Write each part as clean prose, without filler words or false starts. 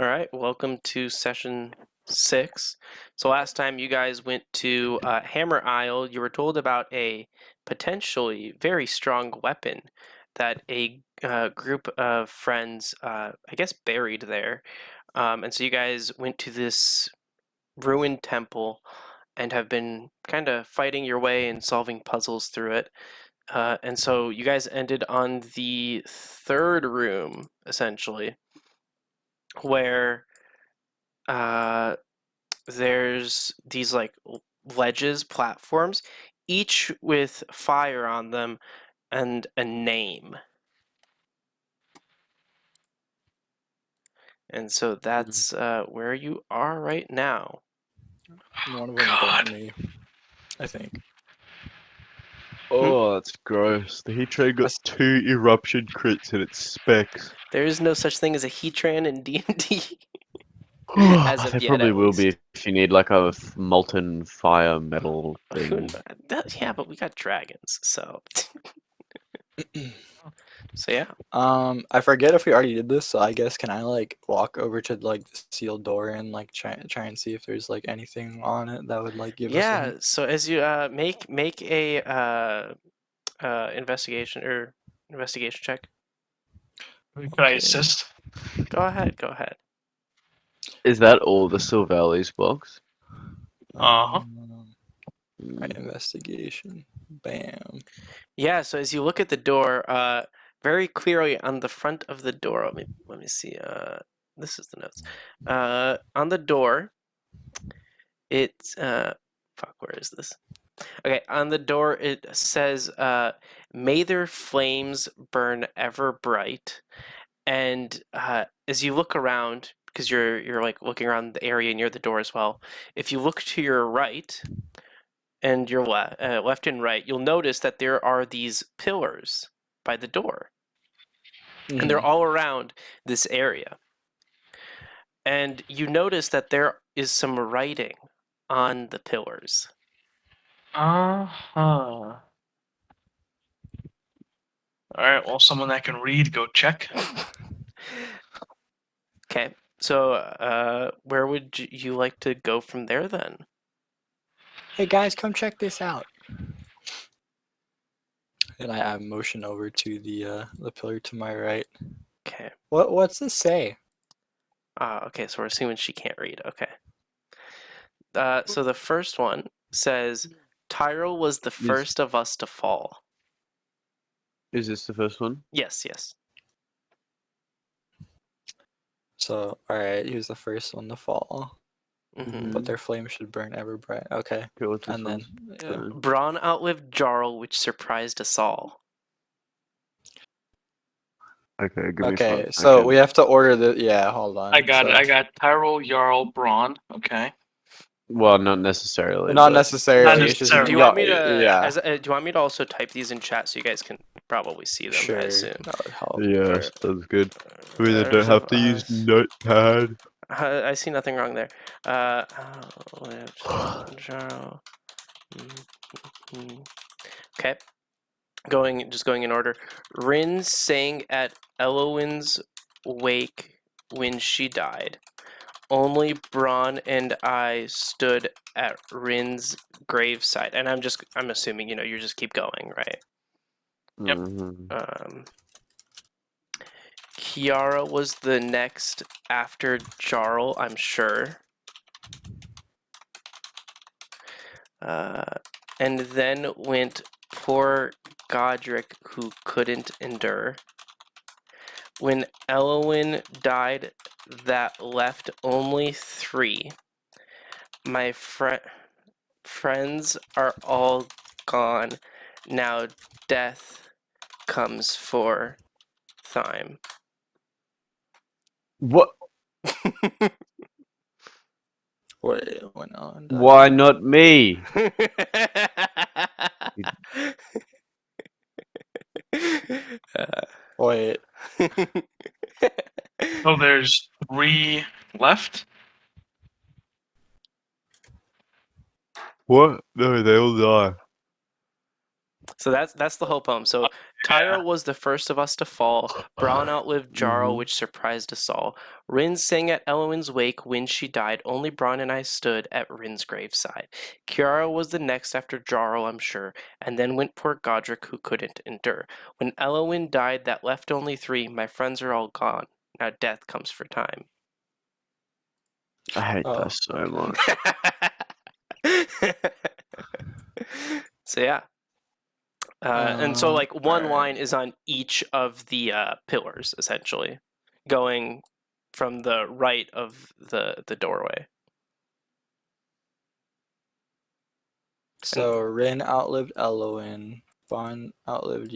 All right, welcome to session 6. So last time you guys went to Hammer Isle, you were told about a potentially very strong weapon that a group of friends, I guess, buried there. And so you guys went to this ruined temple and have been kind of fighting your way and solving puzzles through it. And so you guys ended on the third room, essentially, where there's these like ledges, platforms, each with fire on them and a name. And so that's where you are right now. One of them got me, I think. Oh, that's gross. The Heatran got 2 eruption crits in its specs. There is no such thing as a Heatran in D&D. As of There yet, probably at will least. be if you need like a molten fire metal thing. Yeah, but we got dragons, so. So yeah. I forget if we already did this, so I guess can I like walk over to like the sealed door and like try and see if there's like anything on it that would like give us a Yeah, hint? so as you make a investigation check. Can I assist? Go ahead. Is that all the Sylvalis box? Uh-huh. Right, investigation. Bam. Yeah, so as you look at the door, very clearly on the front of the door, let me see, this is the notes. On the door, it's, fuck, where is this? Okay, on the door it says, may their flames burn ever bright. And as you look around, because you're like looking around the area near the door as well, if you look to your right and your left and right, you'll notice that there are these pillars by the door. And they're all around this area. And you notice that there is some writing on the pillars. Uh-huh. Alright, well, someone that can read, go check. Okay, so where would you like to go from there then? Hey guys, come check this out. And I motion over to the pillar to my right. Okay. What's this say? Okay, so we're assuming she can't read. Okay. So the first one says, Tyrell was the first of us to fall. Is this the first one? Yes. So, alright, he was the first one to fall. Mm-hmm. But their flame should burn ever bright. Okay. And then Braun outlived Jarl, which surprised us all. Okay, give me Okay, 5 so seconds. we have to order the hold on. I got it. I got Tyrell, Jarl, Braun. Okay. Well, not necessarily. Not but- necessarily. Not It's just, necessarily. Do you want me to? Yeah. Do you want me to also type these in chat so you guys can probably see them? Sure. I assume. That would help. Yes, that's good. We don't have to use notepad. I see nothing wrong there. Jarl. Okay. Just going in order. Rin sang at Elowin's wake when she died. Only Braun and I stood at Rin's graveside. And I'm assuming, you just keep going, right? Yep. Mm-hmm. Kiara was the next after Jarl, I'm sure. And then went poor Godric, who couldn't endure. When Elowin died, that left only 3. My friends are all gone. Now death comes for Thyme. What? What went on? Why not me? Wait. So there's 3 left. What? No, they all die. So that's the whole poem. So Tyrell was the first of us to fall. Bronn outlived Jarl, Mhm. which surprised us all. Rin sang at Elwyn's wake when she died. Only Bronn and I stood at Rin's graveside. Kiara was the next after Jarl, I'm sure, and then went poor Godric, who couldn't endure. When Elwyn died, that left only 3. My friends are all gone. Now death comes for time. I hate Oh, that so okay. much. So yeah. And so like one line alright. is on each of the pillars, essentially, going from the right of the doorway. So Rin outlived Elwyn. Bronn outlived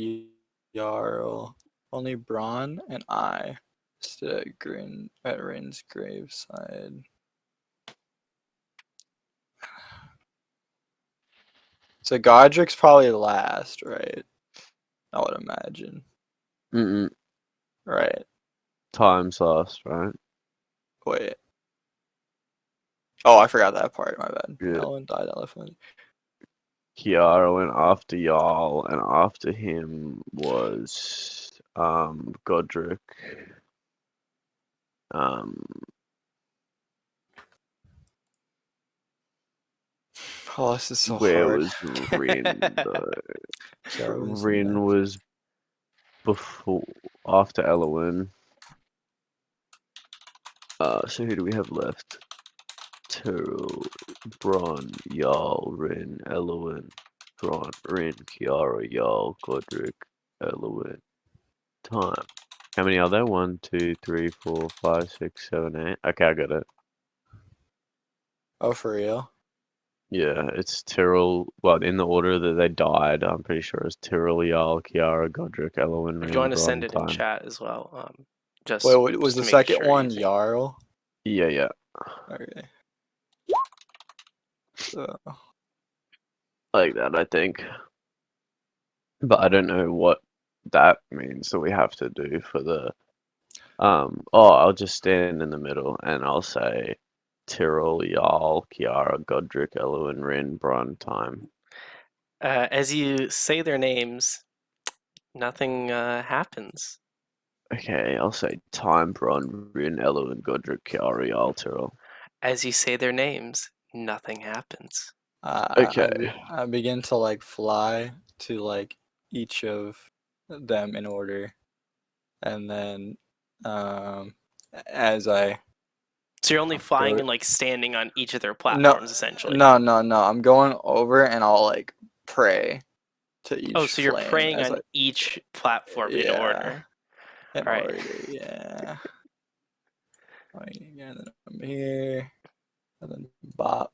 Jarl. Only Bronn and I stood at Rin's graveside. So Godric's probably last, right? I would imagine. Mm-mm. Right. Time's lost, right? Wait. Oh, I forgot that part. My bad. Yeah. Elwyn died. Elephant. Kiara went after Jarl, and after him was Godric. Oh, this is so Where hard. was Rin though? Kiara was Rin next. was before, after Elwyn. So who do we have left? Tyrell, Bronn, Jarl, Rin, Elwyn, Bronn, Rin, Kiara, Jarl, Godric, Elwyn. Time. How many are there? 1, 2, 3, 4, 5, 6, 7, 8. Okay, I got it. Oh, for real? Yeah, it's Tyrell. Well, in the order that they died, I'm pretty sure it's Tyrell, Jarl, Kiara, Godric, Elwyn, If Rin, you want to Bronn, send it in Time. chat as well, just Wait, what was just the to make second sure one? you think. Jarl? Yeah. Okay. So, Like that, I think. But I don't know what that means that we have to do for the I'll just stand in the middle and I'll say Tyrell, Jarl, Kiara, Godric, Elwyn, Rin, Bronn, Time. As you say their names, nothing happens. Okay, I'll say Time, Bronn, Rin, Elwyn, Godric, Kiara, Jarl, Tyrell. As you say their names, nothing happens. Okay. I begin to like fly to like each of them in order, and then as I So you're only flying go, and like standing on each of their no, platforms, essentially. no, I'm going over and I'll like pray to each Oh, so you're flame praying as on I, each platform in yeah, order. in All right. order, yeah. And then I'm here, and then bop,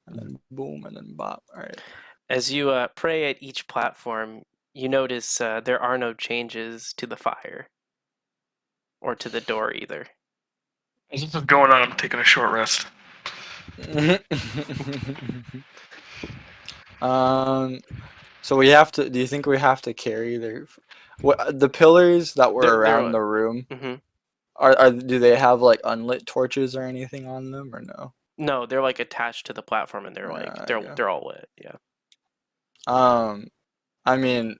and then boom, and then bop. All right. As you pray at each platform, you notice there are no changes to the fire or to the door either. As this is going on, I'm taking a short rest. So we have to. Do you think we have to carry the pillars that were They're around the room? hmm Do they have like unlit torches or anything on them or no? No, they're like attached to the platform, and they're like Yeah. they're all lit. Yeah. I mean,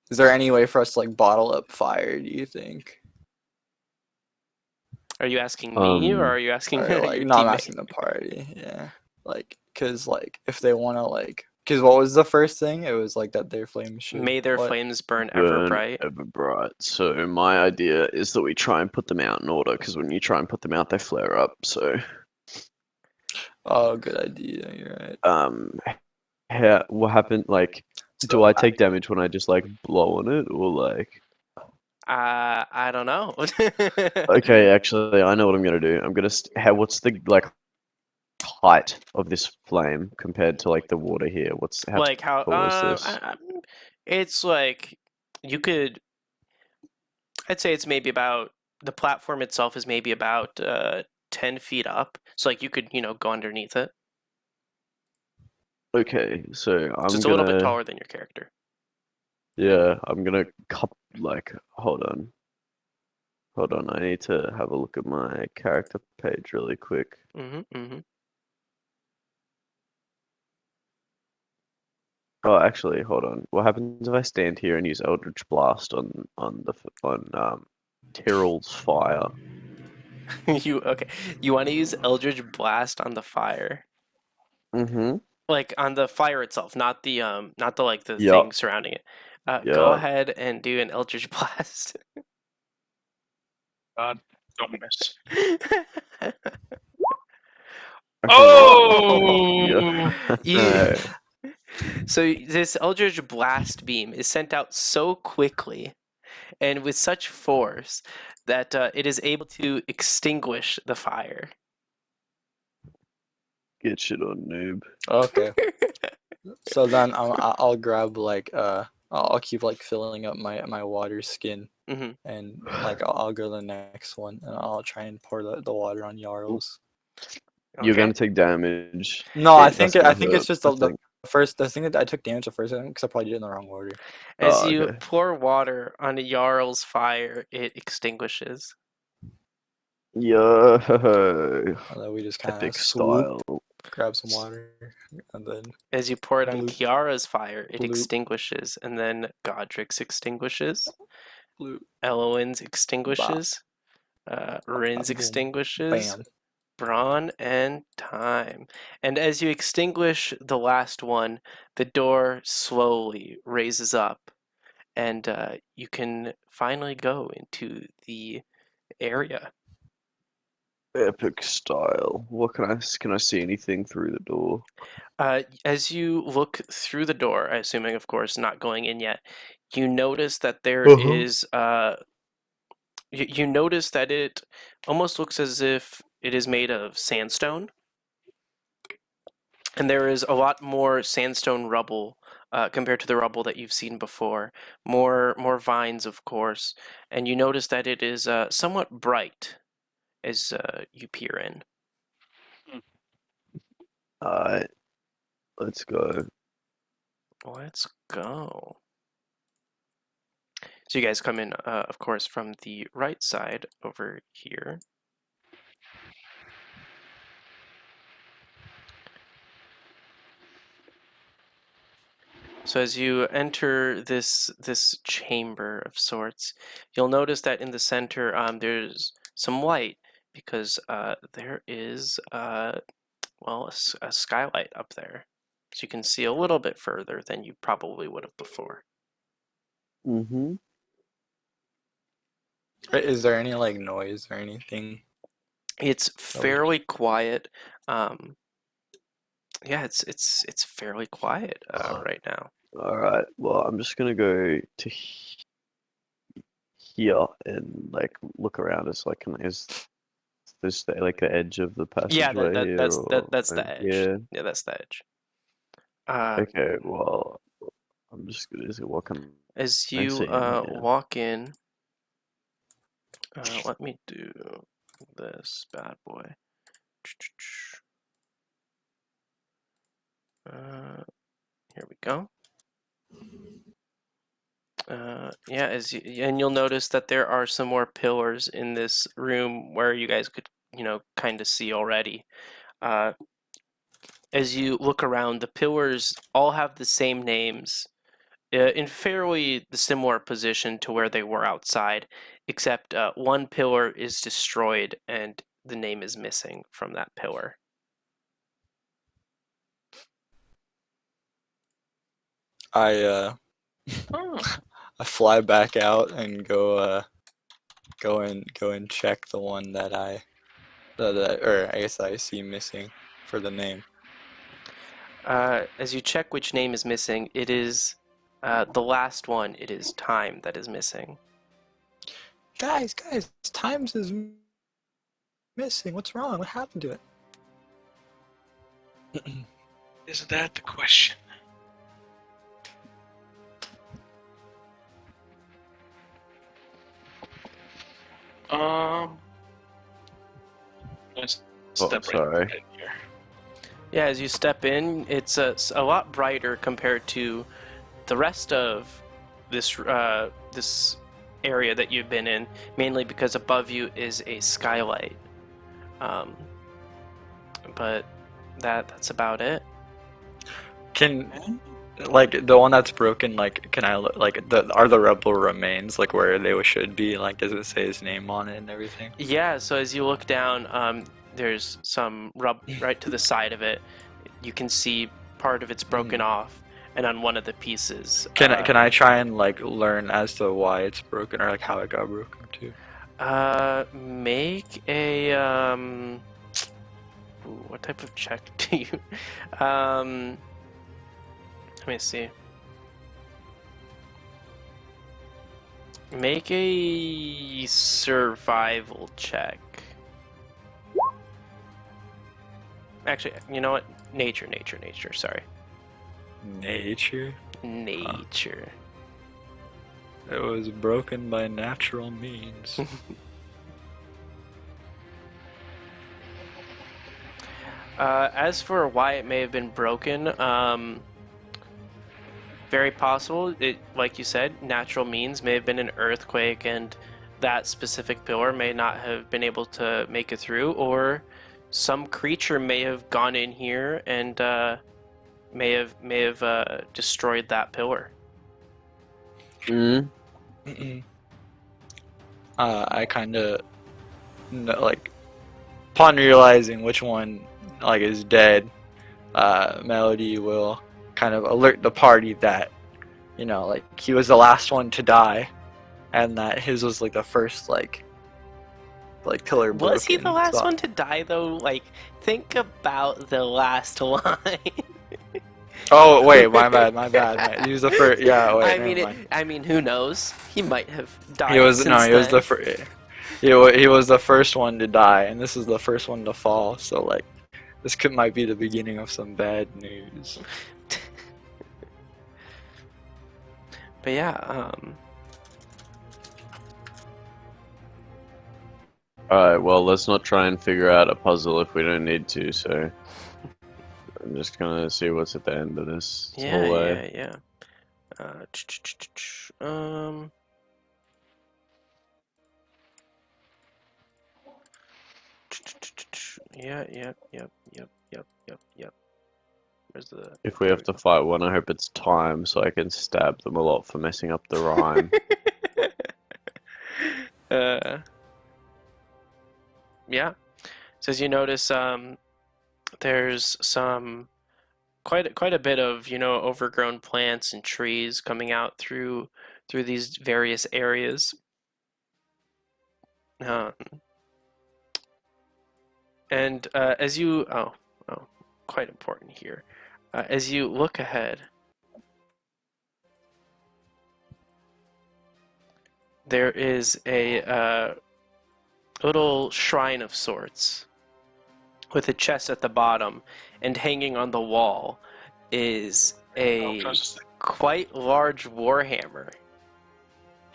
is there any way for us to like bottle up fire? Do you think? Are you asking me, or are you asking Or like, your no, I'm teammate? asking the party. Yeah, like, cause like if they want to like, cause what was the first thing? It was like that their flames should. May their what? flames burn ever Burn bright. ever bright. So my idea is that we try and put them out in order, because when you try and put them out, they flare up. So Oh, good idea. You're right. what happened? Like, So, do I take damage when I just like blow on it, or like? I don't know. Okay, actually, I know what I'm gonna do. I'm gonna what's the like height of this flame compared to like the water here? How Like how tall is this? it's like you could. I'd say it's maybe about the platform itself is maybe about 10 feet up. So like you could go underneath it. Okay, so So it's a little bit taller than your character. I'm gonna like hold on. I need to have a look at my character page really quick. Mm-hmm. Oh, actually, hold on. What happens if I stand here and use Eldritch Blast on Tyril's fire? Okay? You want to use Eldritch Blast on the fire, Mm-hmm. like on the fire itself, not the like the Yup. thing surrounding it. Go Yeah. ahead and do an Eldritch Blast. God, don't miss. Okay, Oh! You, so this Eldritch Blast beam is sent out so quickly and with such force that it is able to extinguish the fire. Get shit on, noob. Okay. So then I'll grab like I'll keep like filling up my water skin, hmm and like I'll go to the next one and I'll try and pour the water on Jarl's. You're Okay. gonna take damage. No, I That's think gonna it's hurt, just I the think. first. I think that I took damage the first time because I probably did it in the wrong order. As Oh, you okay. pour water on a Jarl's fire, it extinguishes. Yo, And then we just kind of epic swoop, style. grab some water, and then As you pour it on Bloop. Kiara's fire, it Bloop. extinguishes, and then Godric's extinguishes, bloop, Eloin's extinguishes, Rin's boom, extinguishes, bam. Braun, and Time. And as you extinguish the last one, the door slowly raises up, and you can finally go into the area. Epic style. What can I see anything through the door? As you look through the door, assuming, of course, not going in yet, you notice that there Uh-huh. is. You notice that it almost looks as if it is made of sandstone, and there is a lot more sandstone rubble compared to the rubble that you've seen before. More vines, of course, and you notice that it is somewhat bright as you peer in. Alright, let's go. Let's go. So you guys come in, of course, from the right side over here. So as you enter this chamber of sorts, you'll notice that in the center there's some light because there is well a skylight up there, so you can see a little bit further than you probably would have before. Mm-hmm. Is there any like noise or anything? It's fairly quiet. Yeah, it's fairly quiet right now. Alright, well, I'm just gonna go to here and like look around. Is this like the edge of the Yeah, passageway here, that's or that's the edge. yeah? Yeah, that's the edge. Okay, well, I'm just gonna see what can As I you see in here. walk in, let me do this bad boy. Here we go. Yeah, and you'll notice that there are some more pillars in this room where you guys could, kind of see already. As you look around, the pillars all have the same names, in fairly the similar position to where they were outside, except one pillar is destroyed and the name is missing from that pillar. I I fly back out and go and check the one that or I guess I see missing for the name. As you check which name is missing, it is the last one. It is Time that is missing. Guys, Times is missing. What's wrong? What happened to it? Is that the question? Let's Oh, step sorry. right in here. Yeah, as you step in, it's a lot brighter compared to the rest of this this area that you've been in, mainly because above you is a skylight. But that's about it. Can like the one that's broken, like can I like are the rebel remains like where they should be? Like does it say his name on it and everything? Yeah, so as you look down, there's some rub right to the side of it. You can see part of it's broken off, and on one of the pieces. Can I try and like learn as to why it's broken or like how it got broken too? Make a ooh, what type of check do you? Let me see. Make a survival check. Actually, you know what? Nature. Sorry. Nature. Nature. It was broken by natural means. As for why it may have been broken, very possible. It, like you said, natural means may have been an earthquake, and that specific pillar may not have been able to make it through, or some creature may have gone in here and may have destroyed that pillar. Mm. I kind of like upon realizing which one like is dead, Melody will kind of alert the party that like he was the last one to die, and that his was like the first like pillar broken. Was he the last So- one to die though? Like, think about the last line. Oh wait, my bad. He was the first. Yeah, wait. I never mean, mind. I mean, who knows? He might have died. He was since no, he was the then. first. He was the first one to die, and this is the first one to fall. So like, this might be the beginning of some bad news. But yeah, Alright, well, let's not try and figure out a puzzle if we don't need to, so... I'm just gonna see what's at the end of this hallway. yeah. Yep. Where's the? If we have to fight one, I hope it's time, so I can stab them a lot for messing up the rhyme. Yeah. So as you notice, there's some quite a bit of overgrown plants and trees coming out through these various areas. And as you quite important here, as you look ahead, there is a little shrine of sorts with a chest at the bottom, and hanging on the wall is a quite large warhammer.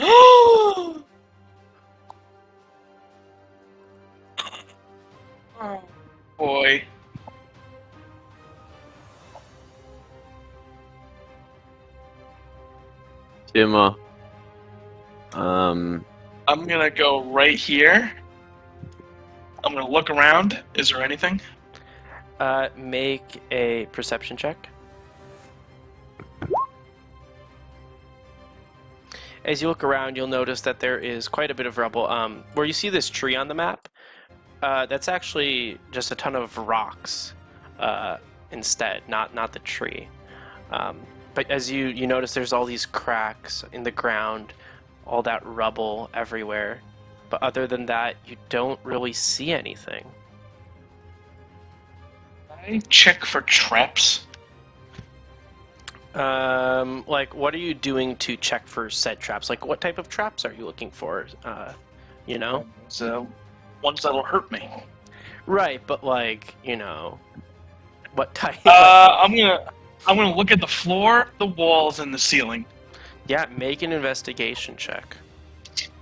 Oh boy. Timmer. I'm gonna go right here. I'm gonna look around. Is there anything? Make a perception check. As you look around, you'll notice that there is quite a bit of rubble. Where you see this tree on the map, that's actually just a ton of rocks instead, not the tree. But as you notice, there's all these cracks in the ground, all that rubble everywhere. But other than that, you don't really see anything. I check for traps. Like, what are you doing to check for said traps? Like, what type of traps are you looking for? So, ones that'll hurt me. Right, but like, what type? I'm gonna look at the floor, the walls, and the ceiling Yeah, make an investigation check.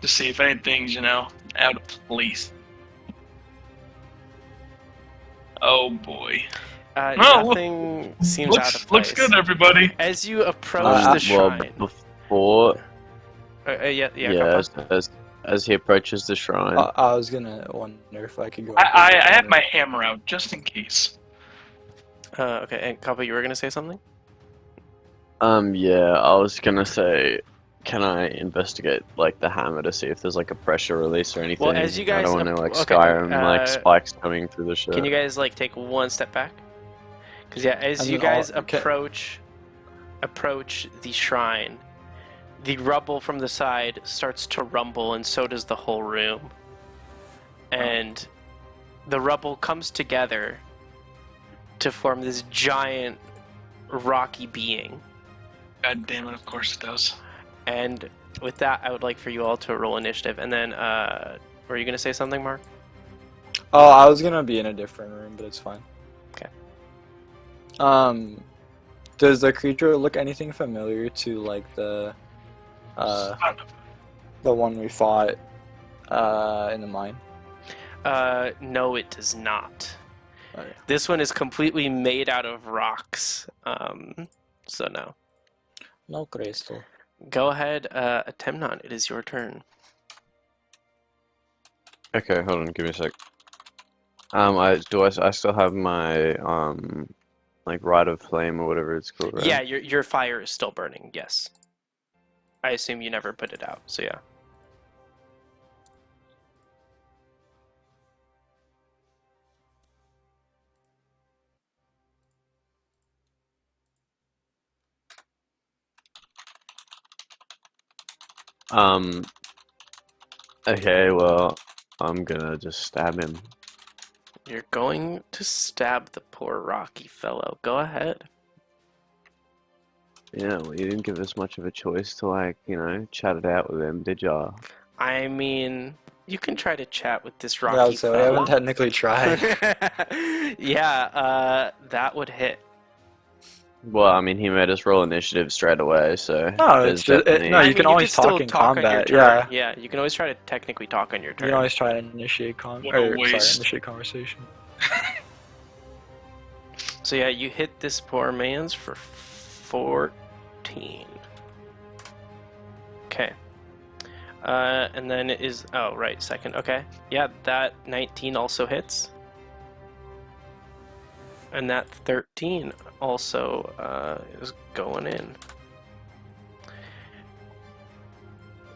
to see if anything's out of place. Oh boy. Nothing seems out of place. Looks good, everybody. As you approach the shrine. Well, before... Yeah. as he approaches the shrine... I was gonna wonder if I could go. I have my hammer out just in case. Okay, and Kappa, you were gonna say something? Yeah, I was gonna say, can I investigate like the hammer to see if there's like a pressure release or anything? Well, as you I guys don't want to like okay, Skyrim like spikes coming through the shit. can you guys like take one step back? Because yeah, as And you then all- guys approach the shrine, the rubble from the side starts to rumble, and so does the whole room. And the rubble comes together to form this giant rocky being. God damn it! Of course it does. And with that, I would like for you all to roll initiative. And then, were you gonna say something, Mark? Oh, I was gonna be in a different room, but it's fine. Okay. Does the creature look anything familiar to like the one we fought in the mine? No, it does not. Okay. This one is completely made out of rocks. So no. No crystal. Go ahead, Temnon. It is your turn. Okay, hold on, give me a sec. I still have my like Rite of Flame or whatever it's called, right? Yeah, your fire is still burning. Yes. I assume you never put it out. So yeah. Okay, well, I'm gonna just stab him. You're going to stab the poor rocky fellow. Go ahead. Yeah, well, you didn't give us much of a choice to like, you know, chat it out with him, did ya? I mean, you can try to chat with this Yeah, rocky so we fellow. haven't technically tried. Yeah, that would hit. Well, I mean, he made us roll initiative straight away, so No, there's it's just definitely... no. I You mean, can always still talk in talk on your combat. turn. Yeah, Yeah, you can always try to technically talk on your you turn. can always try to initiate What a waste. initiate conversation. So yeah, you hit this poor man's for 14. Okay. And then it is second. Okay. Yeah, that 19 also hits. And that 13 also is going in.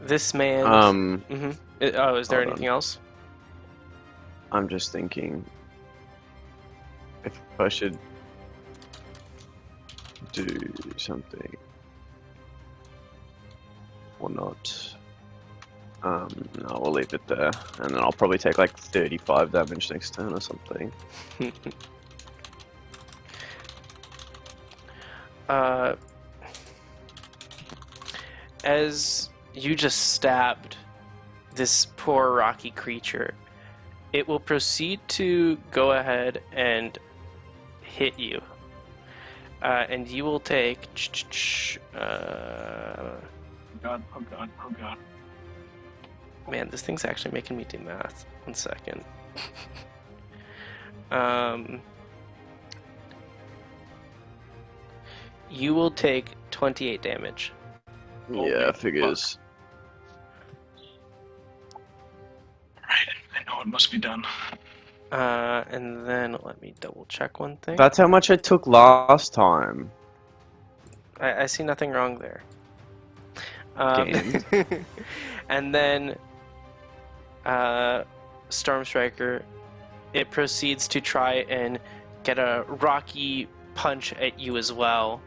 This man. Is there hold anything on. else? I'm just thinking if I should do something or not. No, we'll leave it there, and then I'll probably take like 35 damage next turn or something. As you just stabbed this poor rocky creature, it will proceed to go ahead and hit you. And you will take... Oh god, oh god, oh god. Man, this thing's actually making me do math. 1 second. You will take 28 damage. Yeah, figures. Alright, I know it must be done. And then let me double check one thing. That's how much I took last time. I see nothing wrong there. Games. And then Storm Striker, it proceeds to try and get a rocky punch at you as well.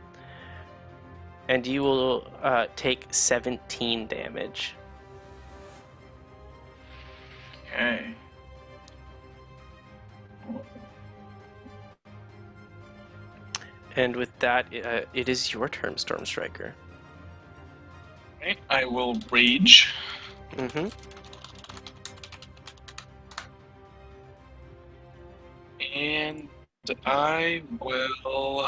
And you will take 17 damage. Okay. And with that, it is your turn, Storm Striker. Alright, I will rage. Mm-hmm. And I will...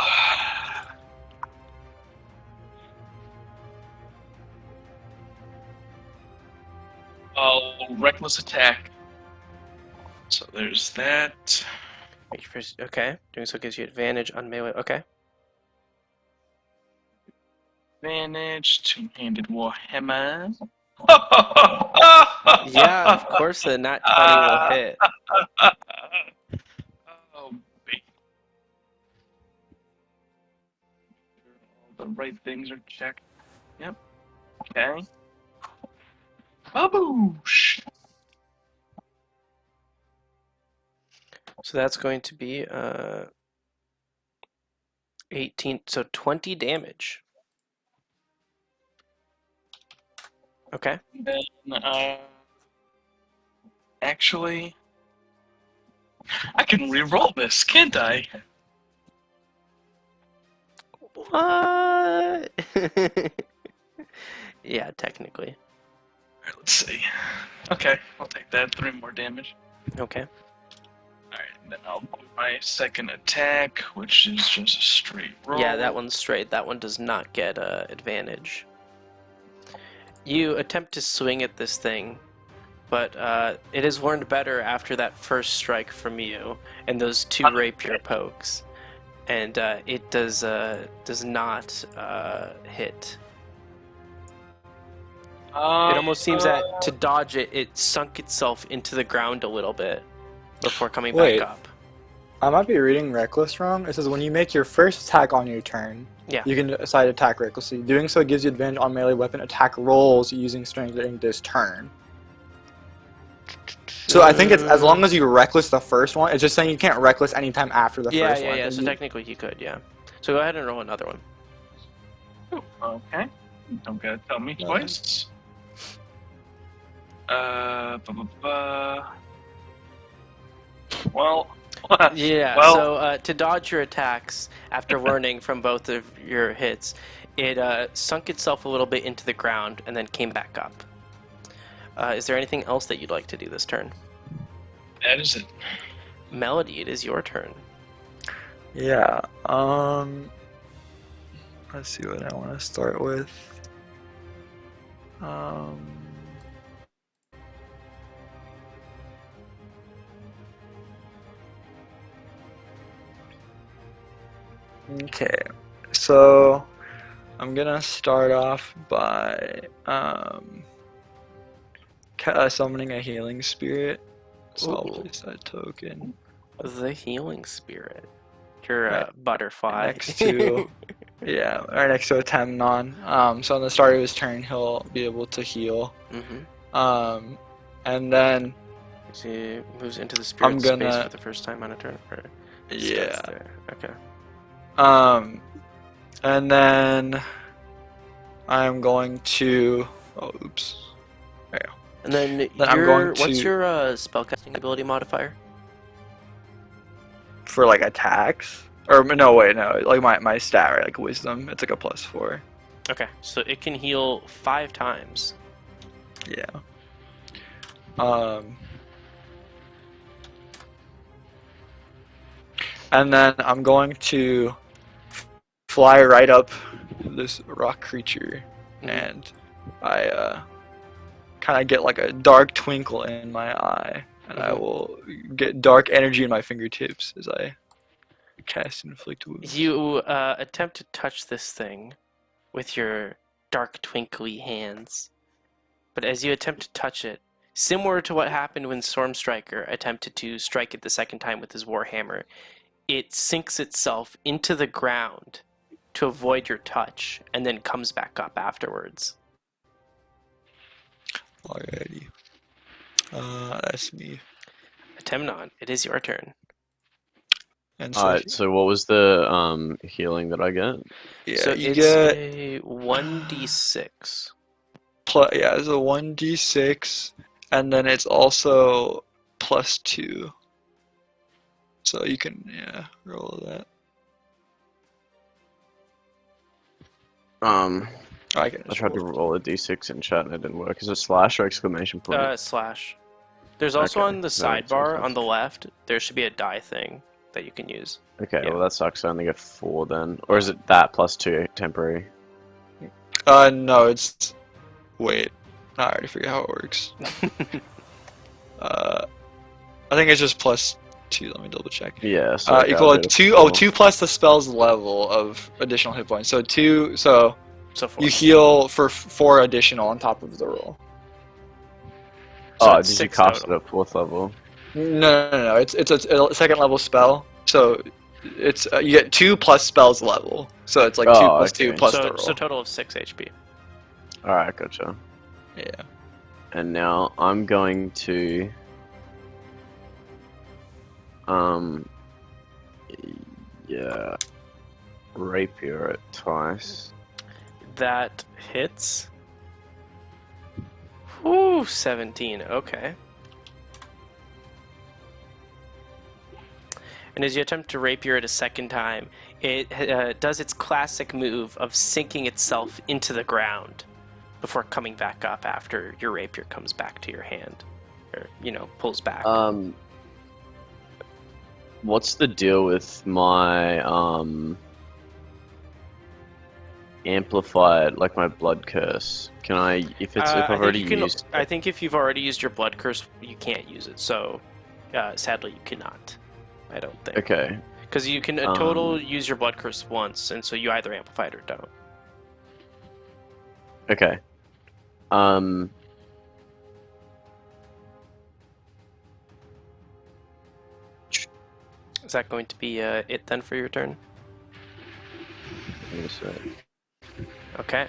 I'll reckless attack. So there's that. Okay. Doing so gives you advantage on melee. Okay. Advantage, two-handed warhammer. Yeah, of course the nat 20 will hit. Oh, baby. The right things are checked. Yep. Okay. Baboosh! So that's going to be 18, so 20 damage. Okay. Then, actually, I can re-roll this, can't I? What? Yeah, technically. Alright, let's see. Okay, I'll take that. 3 more damage. Okay. Alright, then I'll do my second attack, which is just a straight roll. Yeah, that one's straight. That one does not get advantage. You attempt to swing at this thing, but it has learned better after that first strike from you and those 2 rapier pokes, and it does not hit. It almost seems that to dodge it, it sunk itself into the ground a little bit before coming Wait. back up. I might be reading Reckless wrong. It says when you make your first attack on your turn, Yeah. you can decide to attack recklessly. Doing so gives you advantage on melee weapon attack rolls using strength during this turn. So I think it's as long as you reckless the first one. It's just saying you can't reckless anytime after the first one. Yeah. So technically he could, yeah. So go ahead and roll another one. Okay. Don't gotta tell me No. twice. Well. Yeah, Well- so to dodge your attacks after learning from both of your hits, it sunk itself a little bit into the ground and then came back up. Is there anything else that you'd like to do this turn? That is it. Melody, it is your turn. Yeah. Let's see what I want to start with. Okay. So I'm gonna start off by summoning a healing spirit. So I'll Ooh. place that token The healing spirit. Your Right. butterfly. next to right next to a Temnon. So on the start of his turn, he'll be able to heal. Mm-hmm. And then So he moves into the spirit I'm space gonna- for the first time on a turn. Or yeah. starts there. Okay. And then I'm going to. Oh, oops. And then Then I'm going what's to- your spellcasting ability modifier? For like attacks, or no, wait, no, like my stat, right? Like wisdom, it's like a +4. Okay, so it can heal 5 times. Yeah. And then I'm going to fly right up this rock creature, Mhm. and I kind of get like a dark twinkle in my eye, and I Mhm. will get dark energy in my fingertips as I cast inflict wounds. You attempt to touch this thing with your dark twinkly hands, but as you attempt to touch it, similar to what happened when Stormstriker attempted to strike it the second time with his warhammer, it sinks itself into the ground to avoid your touch and then comes back up afterwards. Alrighty. That's me. Temnon, it is your turn. And Alright, so what was the healing that I get? yeah, So you it's get a 1d6. yeah, it's a 1d6, and then it's also +2. So you can roll that. I can I just tried to roll it. roll a d6 in chat and it didn't work. Is it slash or exclamation point? Slash. There's also Okay, on the that makes sidebar sense. on the left, there should be a die thing that you can use. Okay, yeah. well that sucks. I only get 4 then. Or is it that +2 temporary? No, it's wait. I already forget how it works. I think it's just +2. Let me double check. Yeah, so Equal I to got 2. 4. 2 plus the spell's level of additional hit points. So 2. So So 4. you heal for 4 additional on top of the roll. So Oh, it's did you 6 cast total. it at 4th level? No. It's a second level spell. So It's you get 2 plus spells level, so it's like 2 Oh, plus 2 okay. plus the So roll. so total of 6 HP. Alright, gotcha. Yeah. And now I'm going to yeah, rapier it twice. That hits. Whew, 17. Okay. And as you attempt to rapier it a second time, it does its classic move of sinking itself into the ground before coming back up after your rapier comes back to your hand, or pulls back. What's the deal with my amplified, like my blood curse? Can I, if I've already used? I think if you've already used your blood curse, you can't use it. So, sadly, you cannot. I don't think. Okay. Because you can total use your blood curse once, and so you either amplify it or don't. Okay. Is that going to be it then for your turn? Okay.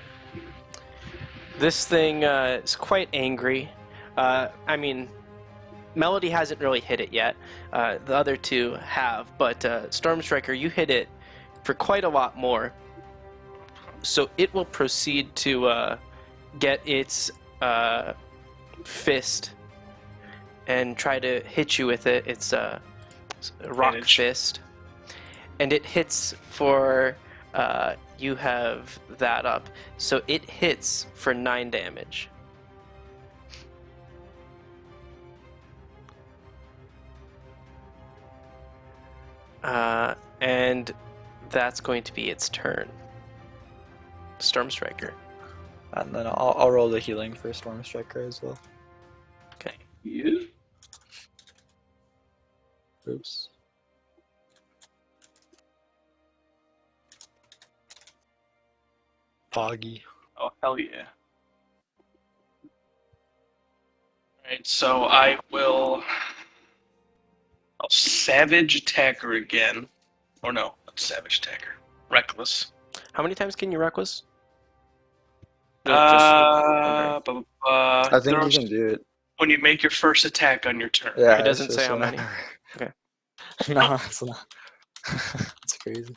This thing is quite angry. I mean, Melody hasn't really hit it yet. The other two have, but Stormstriker, you hit it for quite a lot more. So it will proceed to get its fist and try to hit you with it. It's a rock Advantage. fist. And it hits for... you have that up. So it hits for 9 damage. And that's going to be its turn. Stormstriker. And then I'll roll the healing for Storm Striker as well. Okay. Yeah. Oops. Poggy. Oh, hell yeah. Alright, so I'll Savage Attacker again. Or no, not Savage Attacker. Reckless. How many times can you reckless? I think you there's- can do it. when you make your first attack on your turn. Yeah, It doesn't it's say just how whenever. many. Okay. No, it's not. It's crazy.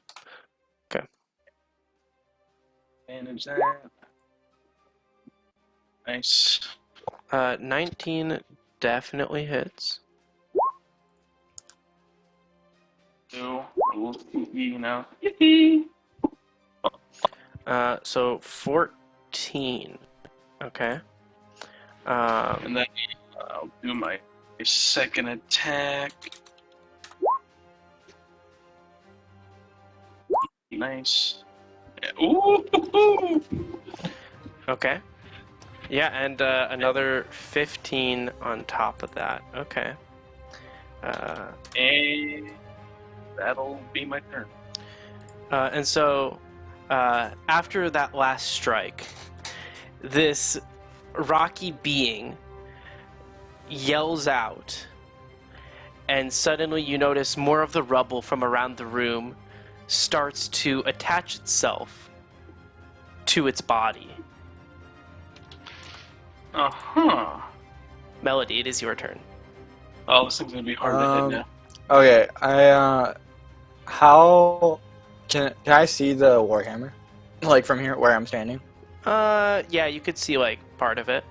Manage that. Nice. 19 definitely hits. Do a little tee now. So 14. Okay. And then I'll do my second attack. Nice. Yeah. Ooh. Okay. Yeah, and another 15 on top of that. Okay. And that'll be my turn. And so, after that last strike, this rocky being yells out, and suddenly you notice more of the rubble from around the room starts to attach itself to its body. Uh-huh. Melody, it is your turn. Oh, this thing's gonna be hard to hit now. Okay, how can I see the warhammer, like from here where I'm standing? Yeah, you could see like part of it.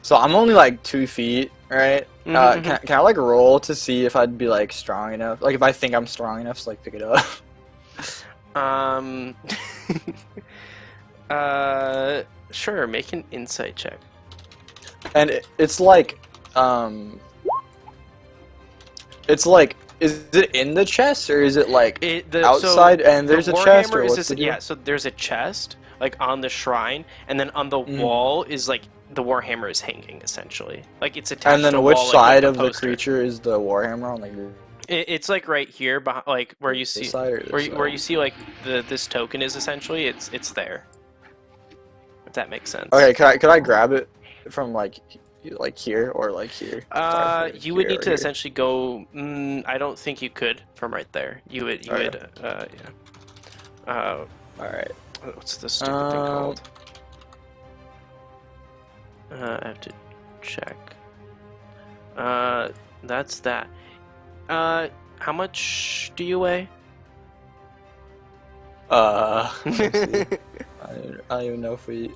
So I'm only like 2 feet, right? Mhm, Can I like roll to see if I'd be like strong enough? Like if I think I'm strong enough to like pick it up? Sure, make an insight check. And it's like, is it in the chest or is it like outside? And there's a chest, or what's the deal? yeah, so there's a chest like on the shrine, and then on the wall is like the warhammer is hanging essentially. Like it's attached. And then to a which wall, side like, of the creature is the warhammer on? Like It's like right here, behind, like where you see this side or this where side? you see like this token is essentially. It's there. If that makes sense. Okay, could I grab it from like like here or like here? You would Here need or to here? essentially go. I don't think you could from right there. You would. Okay. Yeah. Uh, All right. what's this stupid thing called? I have to check. That's that. How much do you weigh? Let me see. I don't even know if we.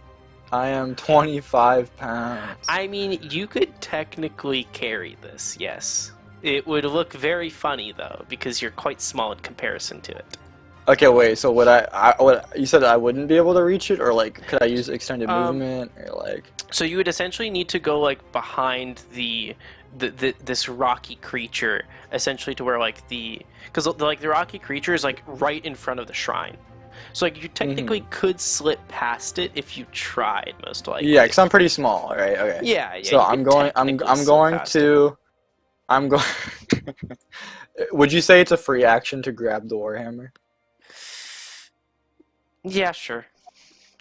I am 25 pounds. I mean, you could technically carry this, yes. It would look very funny, though, because you're quite small in comparison to it. Okay, wait. So would would you said I wouldn't be able to reach it, or like could I use extended movement, or like? So you would essentially need to go like behind this rocky creature, essentially to where like because the rocky creature is like right in front of the shrine. So like you technically could slip past it if you tried, most likely. Yeah, because I'm pretty small, right? Okay. Yeah. So you I'm could going. technically I'm slip going past it. to. I'm going. Would you say it's a free action to grab the warhammer? Yeah, sure.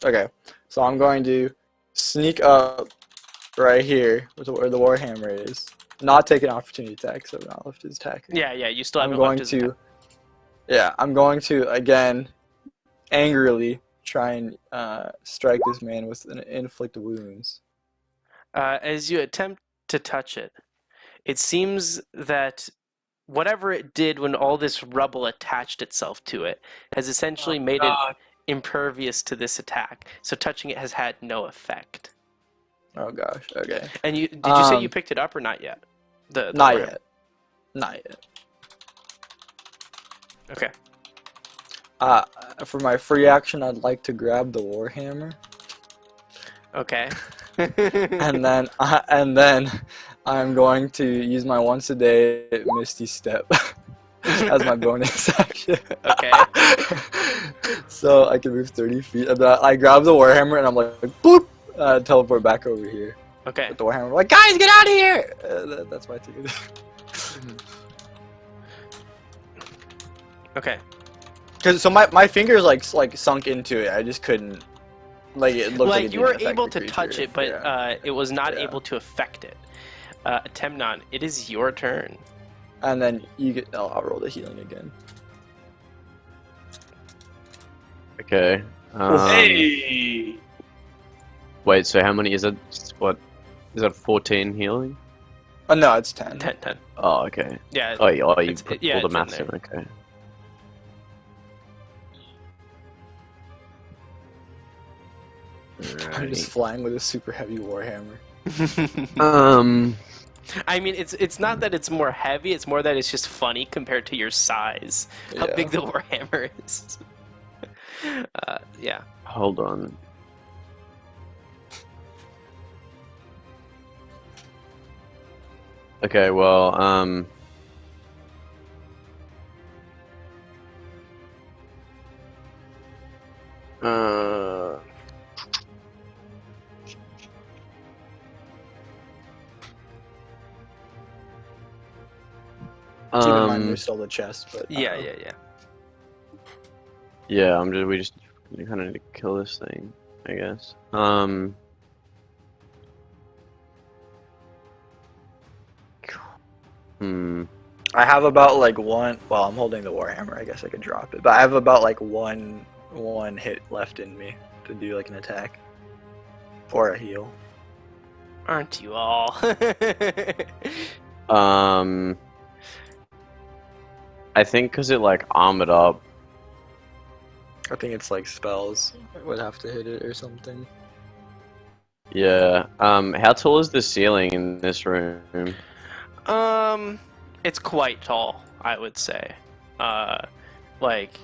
Okay. So I'm going to sneak up right here with where the warhammer is. Not take an opportunity attack, so not left his attack. Yeah. You still I'm haven't going left his to. Yeah, I'm going to again, angrily try and strike this man with an inflict wounds. As you attempt to touch it, it seems that whatever it did when all this rubble attached itself to it has essentially made it God. impervious to this attack. So touching it has had no effect. Oh gosh. Okay. And did you say you Um, picked it up or not yet? The Not warhammer? yet. Not yet. Okay. For my free action, I'd like to grab the warhammer, Okay. and then I'm going to use my once a day Misty Step as my bonus action. Okay. So I can move 30 feet. And then I grab the warhammer and I'm like, boop, teleport back over here. Okay. With the warhammer, I'm like, guys, get out of here! That's my ticket. Okay. Cause so my fingers like sunk into it. I just couldn't. Like it looked like it you were didn't affect able the to touch creature. it, but Yeah. it was not Yeah. able to affect it. Temnon, it is your turn. And then you get. I'll roll the healing again. Okay. Hey! Wait, so how many is it? What? Is that 14 healing? Oh no, it's 10. 10. Oh, okay. Yeah. Oh, you It's- put yeah, all the it's in maths there. in, okay. I'm just flying with a super heavy warhammer. I mean, it's not that it's more heavy, it's more that it's just funny compared to your size. How Yeah. big the warhammer is. Yeah. Hold on. Okay, well, Keep in mind there's still the chest, but Yeah. yeah, we just kind of need to kill this thing, I guess. I have about like one. Well, I'm holding the warhammer. I guess I could drop it, but I have about like one hit left in me to do like an attack or a heal. Aren't you all? I think because it like armored up. I think it's like spells would have to hit it or something. Yeah. How tall is the ceiling in this room? It's quite tall, I would say. Like,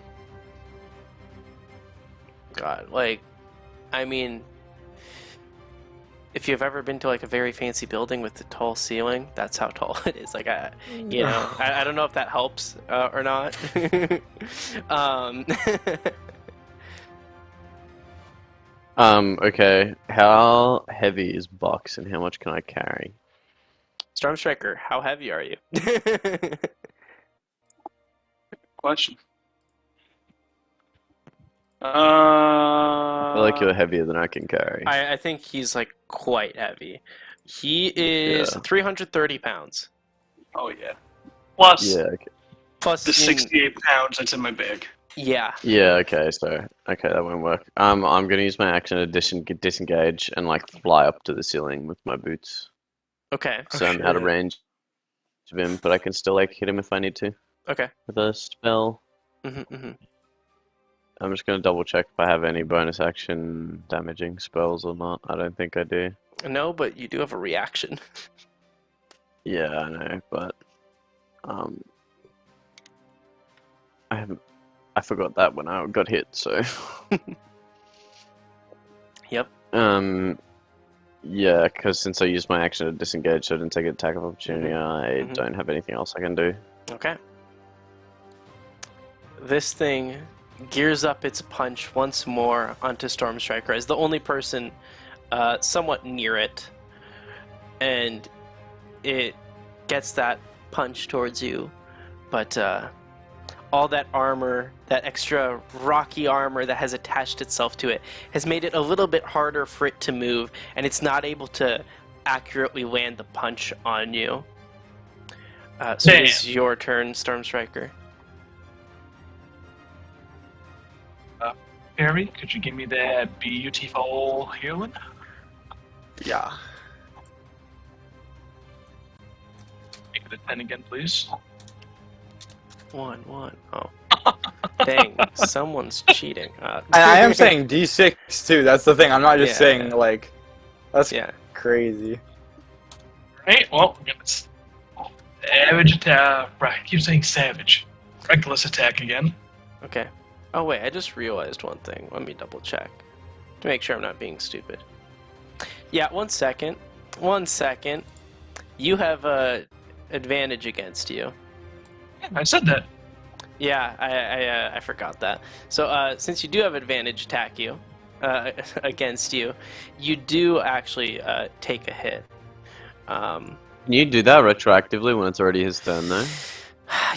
God, like, I mean, if you've ever been to like a very fancy building with a tall ceiling, that's how tall it is. Like, I don't know if that helps or not. Okay. How heavy is Box and how much can I carry? Storm Striker, how heavy are you? Question. I feel like you're heavier than I can carry. I think he's like quite heavy. He is Yeah. 330 pounds. Oh yeah. Plus Yeah. Okay. Plus the 68 pounds that's in my bag. Yeah. Yeah. Okay. So okay, that won't work. I'm gonna use my action to disengage and like fly up to the ceiling with my boots. Okay. So I'm out of shit. range of him, but I can still like hit him if I need to Okay. with a spell. Mm-hmm. I'm just gonna double check if I have any bonus action damaging spells or not. I don't think I do. No, but you do have a reaction. Yeah, I know, but um, I forgot that when I got hit. So Yep. yeah, because since I used my action to disengage, so I didn't take an attack of opportunity. I Mhm. don't have anything else I can do. Okay. This thing gears up its punch once more onto Storm Striker as the only person somewhat near it, and it gets that punch towards you, but all that armor, that extra rocky armor that has attached itself to it, has made it a little bit harder for it to move, and it's not able to accurately land the punch on you. So it is your turn, Storm Striker. Barry, could you give me that beautiful healing? Yeah. Make it a 10 again, please. 1. Oh. Dang, someone's cheating. And I am saying D6 too. That's the thing. I'm not just Yeah, saying yeah. like. That's Yeah. crazy. Right, well, we're gonna savage attack. Right, keep saying savage. Reckless attack again. Okay. Oh wait, I just realized one thing. Let me double check to make sure I'm not being stupid. Yeah, 1 second. 1 second. You have advantage against you. Yeah, I said that. Yeah, I forgot that. So since you do have advantage attack you against you, you do actually take a hit. Can you do that retroactively when it's already his turn, though?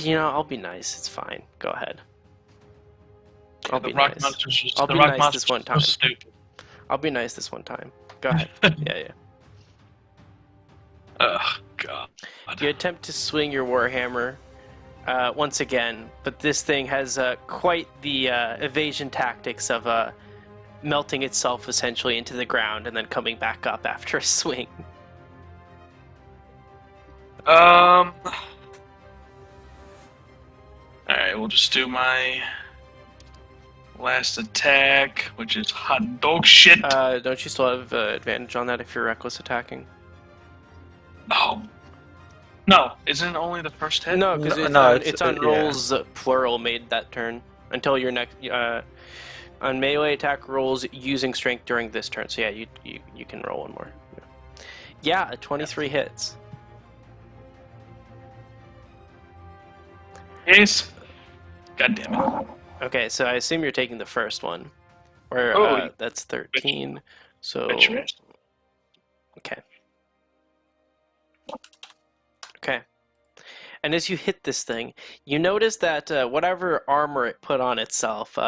You know, I'll be nice. It's fine. Go ahead. I'll the be rock nice. monster's just I'll the be rock nice monster's this one so time. stupid. I'll be nice this one time. Go ahead. Yeah. Oh god. You attempt to swing your warhammer once again, but this thing has quite the evasion tactics of melting itself essentially into the ground and then coming back up after a swing. Alright, we'll just do my last attack, which is hot dog shit. Don't you still have advantage on that if you're reckless attacking? No, isn't it only the first hit? No, because it's on rolls plural made that turn until your next on melee attack rolls using strength during this turn. So yeah, you can roll one more. Yeah, 23 hits. Yes. God damn it. Okay, so I assume you're taking the first one, or that's 13. So okay. Okay. And as you hit this thing, you notice that whatever armor it put on itself,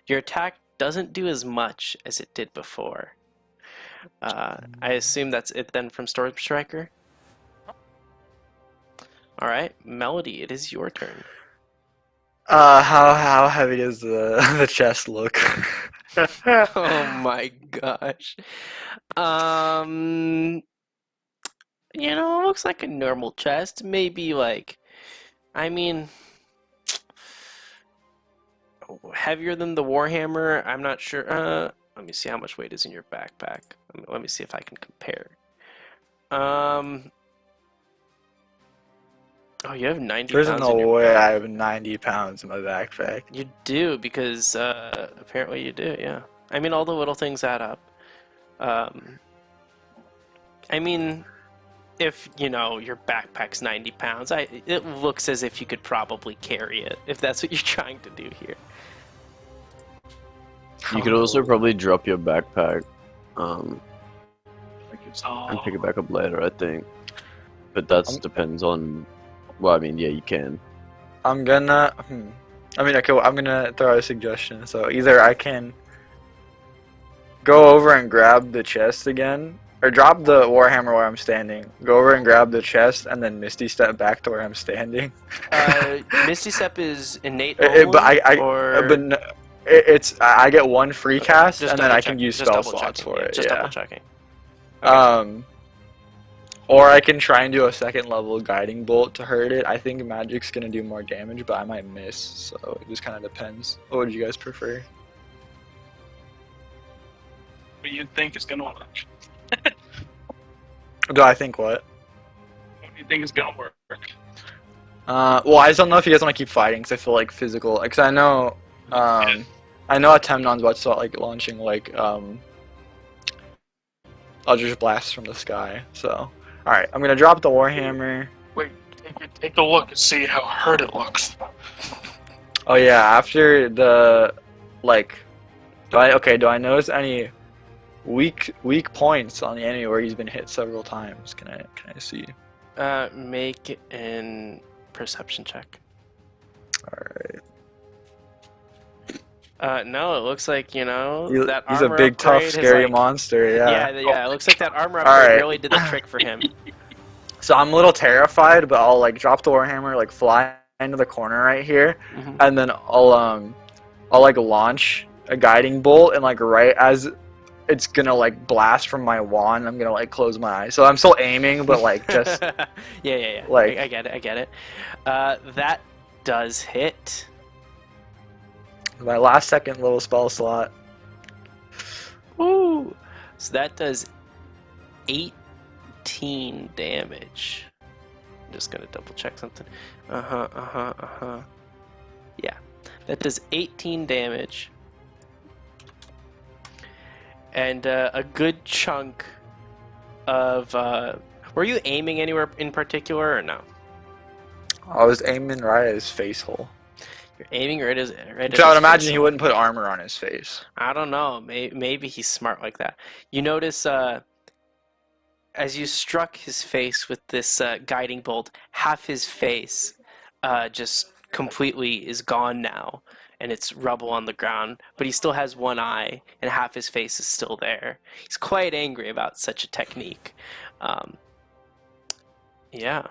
your attack doesn't do as much as it did before. I assume that's it then from Storm Striker? Alright, Melody, it is your turn. How heavy does the chest look? Oh my gosh. You know, it looks like a normal chest. Maybe like, I mean, heavier than the Warhammer. I'm not sure. Let me see how much weight is in your backpack. Let me see if I can compare. Oh, you have 90 There's pounds no in your way backpack. I have 90 pounds in my backpack. You do, because apparently you do, yeah. I mean, all the little things add up. I mean, if, you know, your backpack's 90 pounds, it looks as if you could probably carry it, if that's what you're trying to do here. You could also probably drop your backpack and And pick it back up later, I think. But that depends on... Well, I mean, yeah, you can. I'm gonna... I mean, okay, well, I'm gonna throw out a suggestion. So either I can go over and grab the chest again, or drop the warhammer where I'm standing. Go over and grab the chest, and then misty step back to where I'm standing. Misty Step is innate only, but I get one free Okay, cast, just and then I double-check- can use just spell double slots checking, for yeah, it. Just yeah. double checking. Okay. Or I can try and do a second level guiding bolt to hurt it. I think magic's gonna do more damage, but I might miss, so it just kind of depends. What would you guys prefer? What you think is gonna work? Do I think what? What do you think is gonna work? Well, I just don't know if you guys want to keep fighting, because I feel like physical. Because I know, I know Atemnon's about to start like launching like Eldritch blasts from the sky. So, all right, I'm gonna drop the warhammer. Wait, take a look and see how hurt it looks. Oh yeah, after the like, do I notice any weak points on the enemy where he's been hit several times? Can I see? Make an perception check. All right. No, it looks like that He's a armor big, tough, upgrade has, scary like- monster. Yeah, Yeah. it looks like that armor upgrade Alright. really did the trick for him. So I'm a little terrified, but I'll like drop the warhammer, like fly into the corner right here, Mhm. and then I'll like launch a guiding bolt, and like right as it's gonna like blast from my wand, I'm gonna like close my eyes. So I'm still aiming, but like just yeah. like- I get it. That does hit. my last second little spell slot. Ooh. So that does 18 damage. I'm just gonna double check something. Yeah, that does 18 damage. And a good chunk of. Were you aiming anywhere in particular or no? I was aiming right at his face hole. You're aiming right at So I his would imagine face. he wouldn't put armor on his face. I don't know. Maybe he's smart like that. You notice as you struck his face with this guiding bolt, half his face just completely is gone now, and it's rubble on the ground. But he still has one eye, and half his face is still there. He's quite angry about such a technique. Yeah.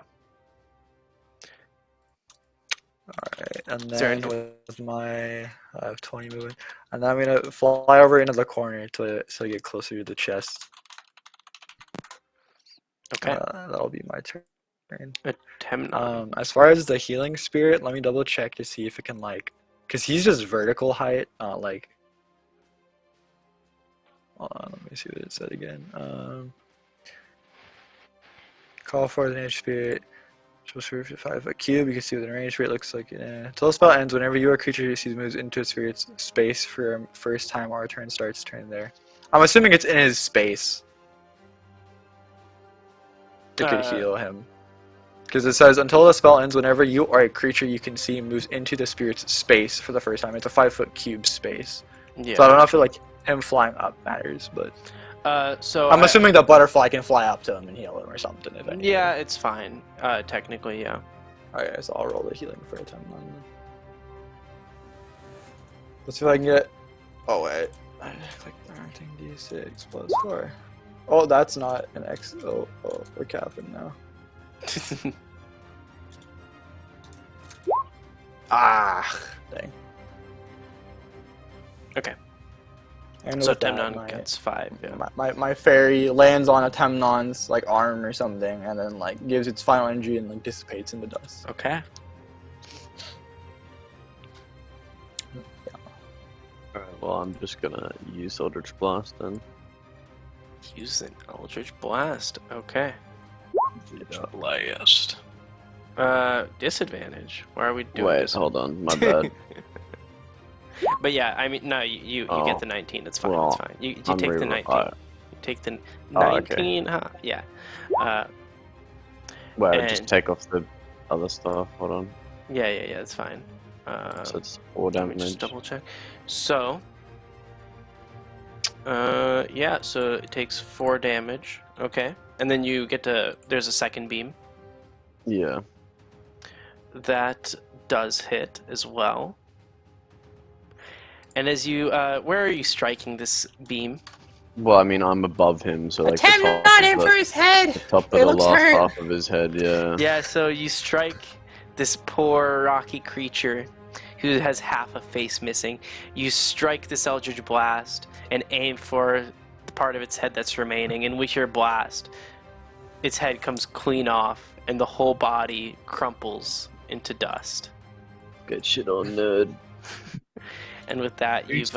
Alright, and Is there then any- with my I have 20 movement, and then I'm gonna fly over into the corner so I get closer to the chest. Okay. That'll be my turn. Temnon. As far as the healing spirit, let me double check to see if it can like, cause he's just vertical height, like. Hold on, let me see what it said again. Call for the nature spirit. Supposed to be 5 foot cube. You can see what the range spirit looks like. Until the spell ends, whenever you or creature you see moves into a spirit's space for a first time, our turn starts. Turn there. I'm assuming it's in his space. It could heal him. Because it says, until the spell ends, whenever you or a creature you can see moves into the spirit's space for the first time. It's a 5 foot cube space. Yeah. So I don't know if like him flying up matters, but So I'm assuming the butterfly can fly up to him and heal him or something. If anything. Yeah, it's fine. Technically, yeah. Alright, so I'll roll the healing for a 10 then. Let's see if I can get. Oh wait. I click everything D6 plus 4. Oh, that's not an X. Oh, we're capping now. Ah, dang. Okay. And So with that, Temnon gets 5. Yeah. my fairy lands on a Temnon's like arm or something, and then like gives its final energy and like dissipates into dust. Okay. Alright, well, I'm just gonna use Eldritch Blast then. Use an Eldritch Blast. Okay. Blast. Disadvantage. Why are we doing Wait, this? hold on, my bad. But yeah, I mean, no, you Oh, get the 19. It's fine. well, It's fine. You I'm take the re- 19. You take the Oh, okay. 19. Huh? Yeah. Wait, And- just take off the other stuff. Hold on. Yeah. It's fine. So it's 4 Let me damage. just double check. So, yeah, so it takes 4 damage. Okay. And then you get to, there's a second beam. Yeah. That does hit as well. And as you, where are you striking this beam? Well, I mean, I'm above him, so like the Ten top on of him for his head. the top of It the looks last hurt. half of his head. Yeah. Yeah, so you strike this poor rocky creature who has half a face missing. You strike this Eldritch Blast and aim for the part of its head that's remaining, and with your blast, its head comes clean off, and the whole body crumples into dust. Good shit on nerd. And with that, you've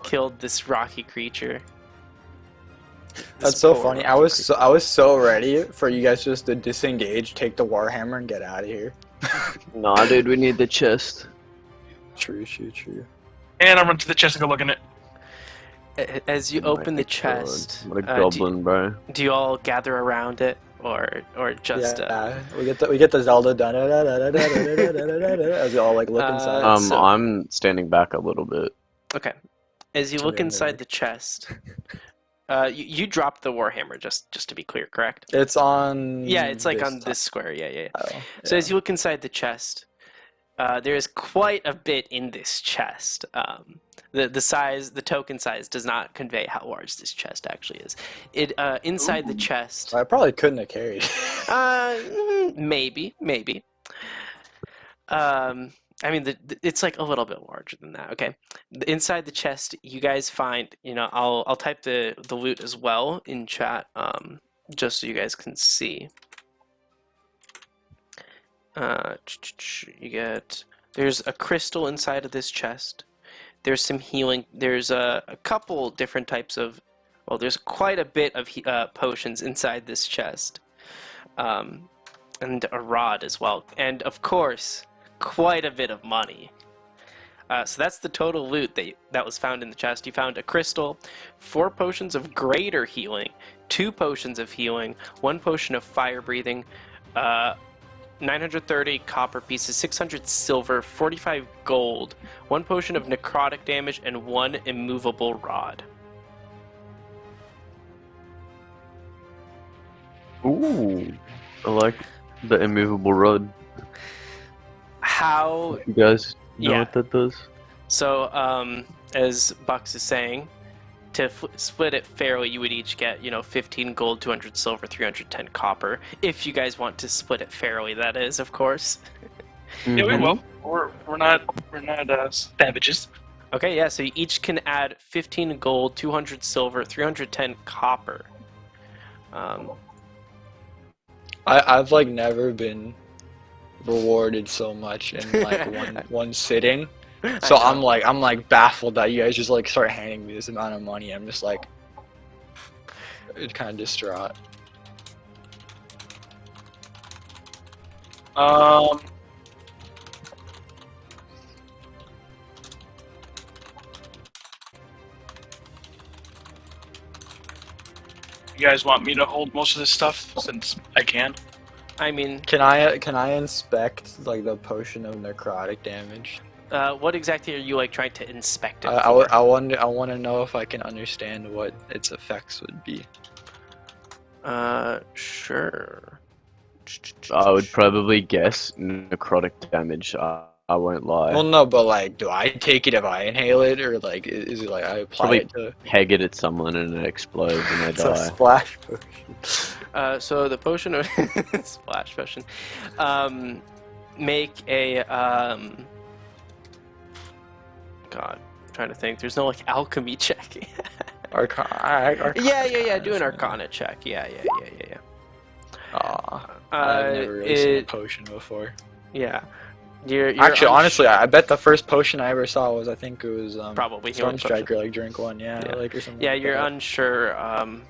killed this rocky creature. That's so funny. I was so ready for you guys just to disengage, take the warhammer, and get out of here. Nah, dude, we need the chest. True. And I run to the chest and go look in it. As you Oh my open the God. chest, What a goblin, bro. do you all gather around it, or just? Yeah, we get the Zelda done as we all like look inside. So- I'm standing back a little bit. Okay. As you To look the inside nerd. the chest, you dropped the warhammer. Just to be clear, correct? It's on. Yeah, it's like this on this square. Yeah. tile. So Yeah. as you look inside the chest, there is quite a bit in this chest. The size, the token size, does not convey how large this chest actually is. It inside the chest. I probably couldn't have carried. Maybe. I mean, it's like a little bit larger than that. Okay, inside the chest, you guys find. I'll type the loot as well in chat, just so you guys can see. There's a crystal inside of this chest. There's some healing. There's a couple different types of. Well, there's quite a bit of potions inside this chest, and a rod as well, and of course, quite a bit of money. So that's the total loot that was found in the chest. You found a crystal, 4 potions of greater healing, 2 potions of healing, 1 potion of fire breathing, 930 copper pieces, 600 silver, 45 gold, 1 potion of necrotic damage, and 1 immovable rod. Ooh, I like the immovable rod. How? You guys know Yeah. what that does? So, as Bucks is saying, to split it fairly, you would each get, 15 gold, 200 silver, 310 copper. If you guys want to split it fairly, that is, of course. Yeah, we Mhm. will. We're not savages. Okay, yeah, so you each can add 15 gold, 200 silver, 310 copper. I've like never been rewarded so much in like one sitting. So I know. I'm like baffled that you guys just like start handing me this amount of money. I'm just like, it's kind of distraught. You guys want me to hold most of this stuff since I can? I mean, Can I inspect like the potion of necrotic damage? what exactly are you like trying to inspect it I for? want to know if I can understand what its effects would be. Sure. I would probably guess necrotic damage. I won't lie. Well, no, but like, do I take it if I inhale it, or like, is it like I apply Probably it to? Peg it at someone and it explodes and they It's a die. splash potion. So the potion of splash potion, make a God, I'm trying to think. There's no like alchemy check. Arcana. Yeah. Do an Arcana check. Yeah. Aw, I've never really seen a potion before. Yeah. You're Actually, honestly, I bet the first potion I ever saw was, I think it was probably healing Storm potion. Striker, like drink one, yeah, Yeah. like or something. Yeah, like you're that. unsure of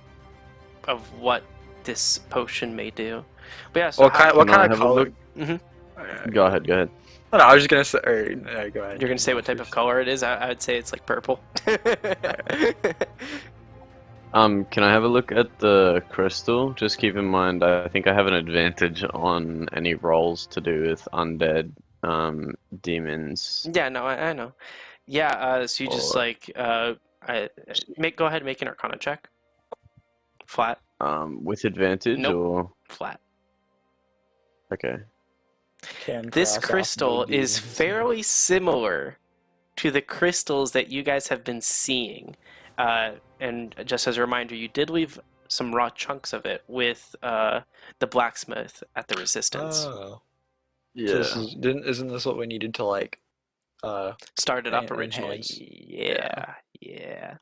what this potion may do. But yeah, so What kind? What Can I kind of have a color? look? Mhm. Go ahead. No, I was just gonna say. Or, go ahead. You're gonna say what type of color it is? I would say it's like purple. Can I have a look at the crystal? Just keep in mind, I think I have an advantage on any rolls to do with undead demons. Yeah, no, I know. Yeah, so you just Or- like go ahead and make an Arcana check. Flat, With advantage Nope. or flat. okay. This cross off crystal no is demons. fairly similar to the crystals that you guys have been seeing And just as a reminder, you did leave some raw chunks of it with the blacksmith at the Resistance. Oh. Yeah. So isn't this what we needed to like Started up originally. enhance? Yeah.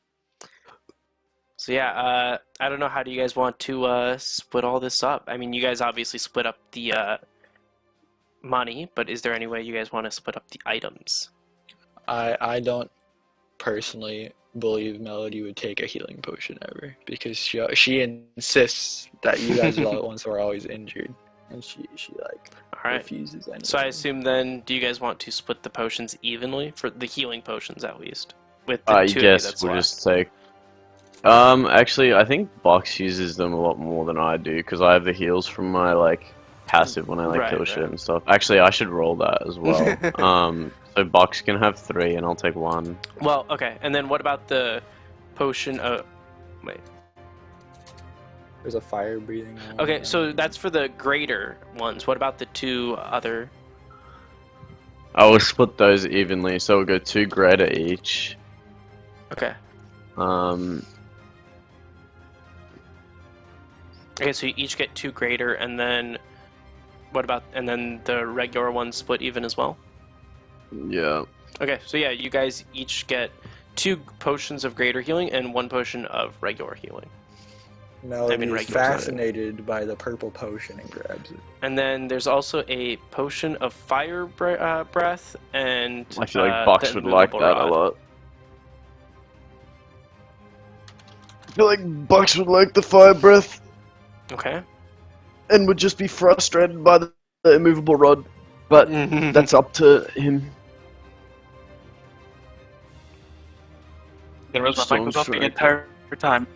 So yeah, I don't know. How do you guys want to split all this up? I mean, you guys obviously split up the money, but is there any way you guys want to split up the items? I don't personally believe Melody would take a healing potion ever because she insists that you guys are the ones who are always injured, and she like All right. refuses anything. So I assume then, do you guys want to split the potions evenly for the healing potions at least? With the I two of you guess that's we'll left. just take. Actually, I think Box uses them a lot more than I do because I have the heals from my like passive when I like kill shit and stuff. Actually, I should roll that as well. So Box can have 3 and I'll take 1. Well, okay. And then what about the potion of... Wait. There's a fire breathing one. Okay, so that's for the greater ones. What about the 2 other... I will split those evenly, so we'll go 2 greater each. Okay. Okay, so you each get 2 greater, and then... What about... And then the regular ones split even as well? Yeah. Okay, so yeah, you guys each get 2 potions of greater healing and 1 potion of regular healing. Melody is regular, fascinated by the purple potion and grabs it. And then there's also a potion of fire breath and I feel like Box would like that a lot. I feel like Box would like the fire breath Okay. and would just be frustrated by the immovable rod, but that's up to him. Gonna raise my So mic was off the sure. entire time.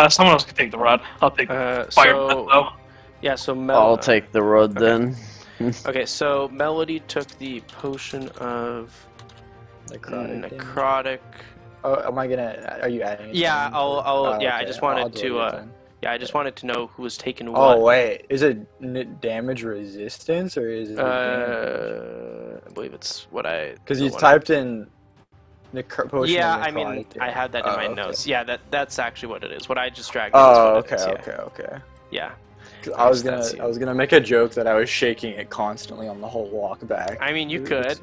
Someone else can take the rod. I'll take fire so though. yeah, so I'll take the rod Okay. then. Okay, so Melody took the potion of necrotic. Oh, am I gonna? Are you adding it? Yeah, to I'll inventory? yeah, I okay, just I'll wanted do to it then. yeah, I just wanted to know who was taking Oh what. wait, is it damage resistance or is it damage? I believe it's what I. Because the you one typed in potion. Yeah, of I mean, necrotic, I had that in my okay. notes. Yeah, that's actually what it is. What I just dragged. in is Oh, what it okay, is, okay. Yeah. 'Cause That's I was gonna make a joke that I was shaking it constantly on the whole walk back. I mean, you could.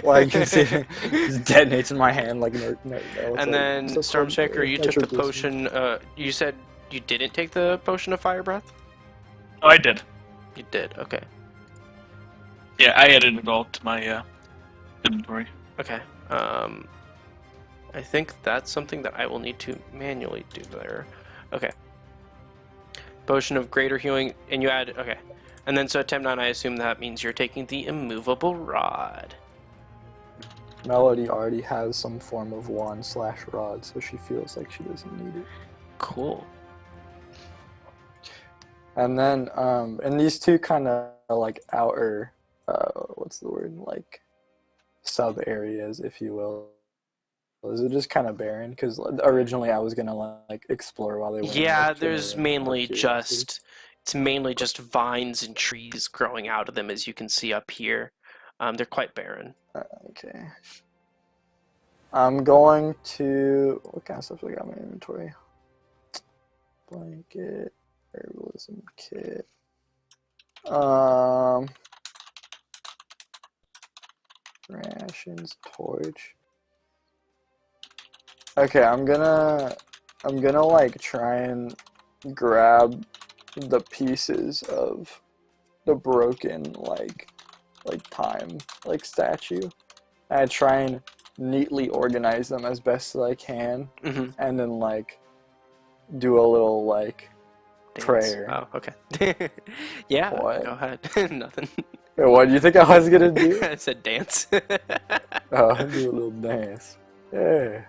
Well, I can see it just detonates in my hand like. And then Stormshaker, you took the potion. You said you didn't take the potion of fire breath. Oh, I did. You did. Okay. Yeah, I added it all to my inventory. Okay. I think that's something that I will need to manually do there. Okay. Potion of greater healing, and you add. Okay. And then so Temnon, I assume that means you're taking the immovable rod. Melody already has some form of wand/rod, so she feels like she doesn't need it. Cool. And then, and these 2 kind of like outer, what's the word, like sub areas, if you will. Is it just kind of barren? Because originally I was gonna like explore while they went. Yeah, there's mainly just it's mainly just vines and trees growing out of them, as you can see up here. They're quite barren. Okay. I'm going to. What kind of stuff do I got in my inventory? Blanket, herbalism kit. Rations, torch. Okay, I'm gonna like try and grab the pieces of the broken like time like statue. And I try and neatly organize them as best as I can, Mm-hmm. and then like do a little like prayer. Oh, okay. Yeah, What? go ahead. Nothing. What do you think I was gonna do? I said dance. Oh, I'll do a little dance. Yeah.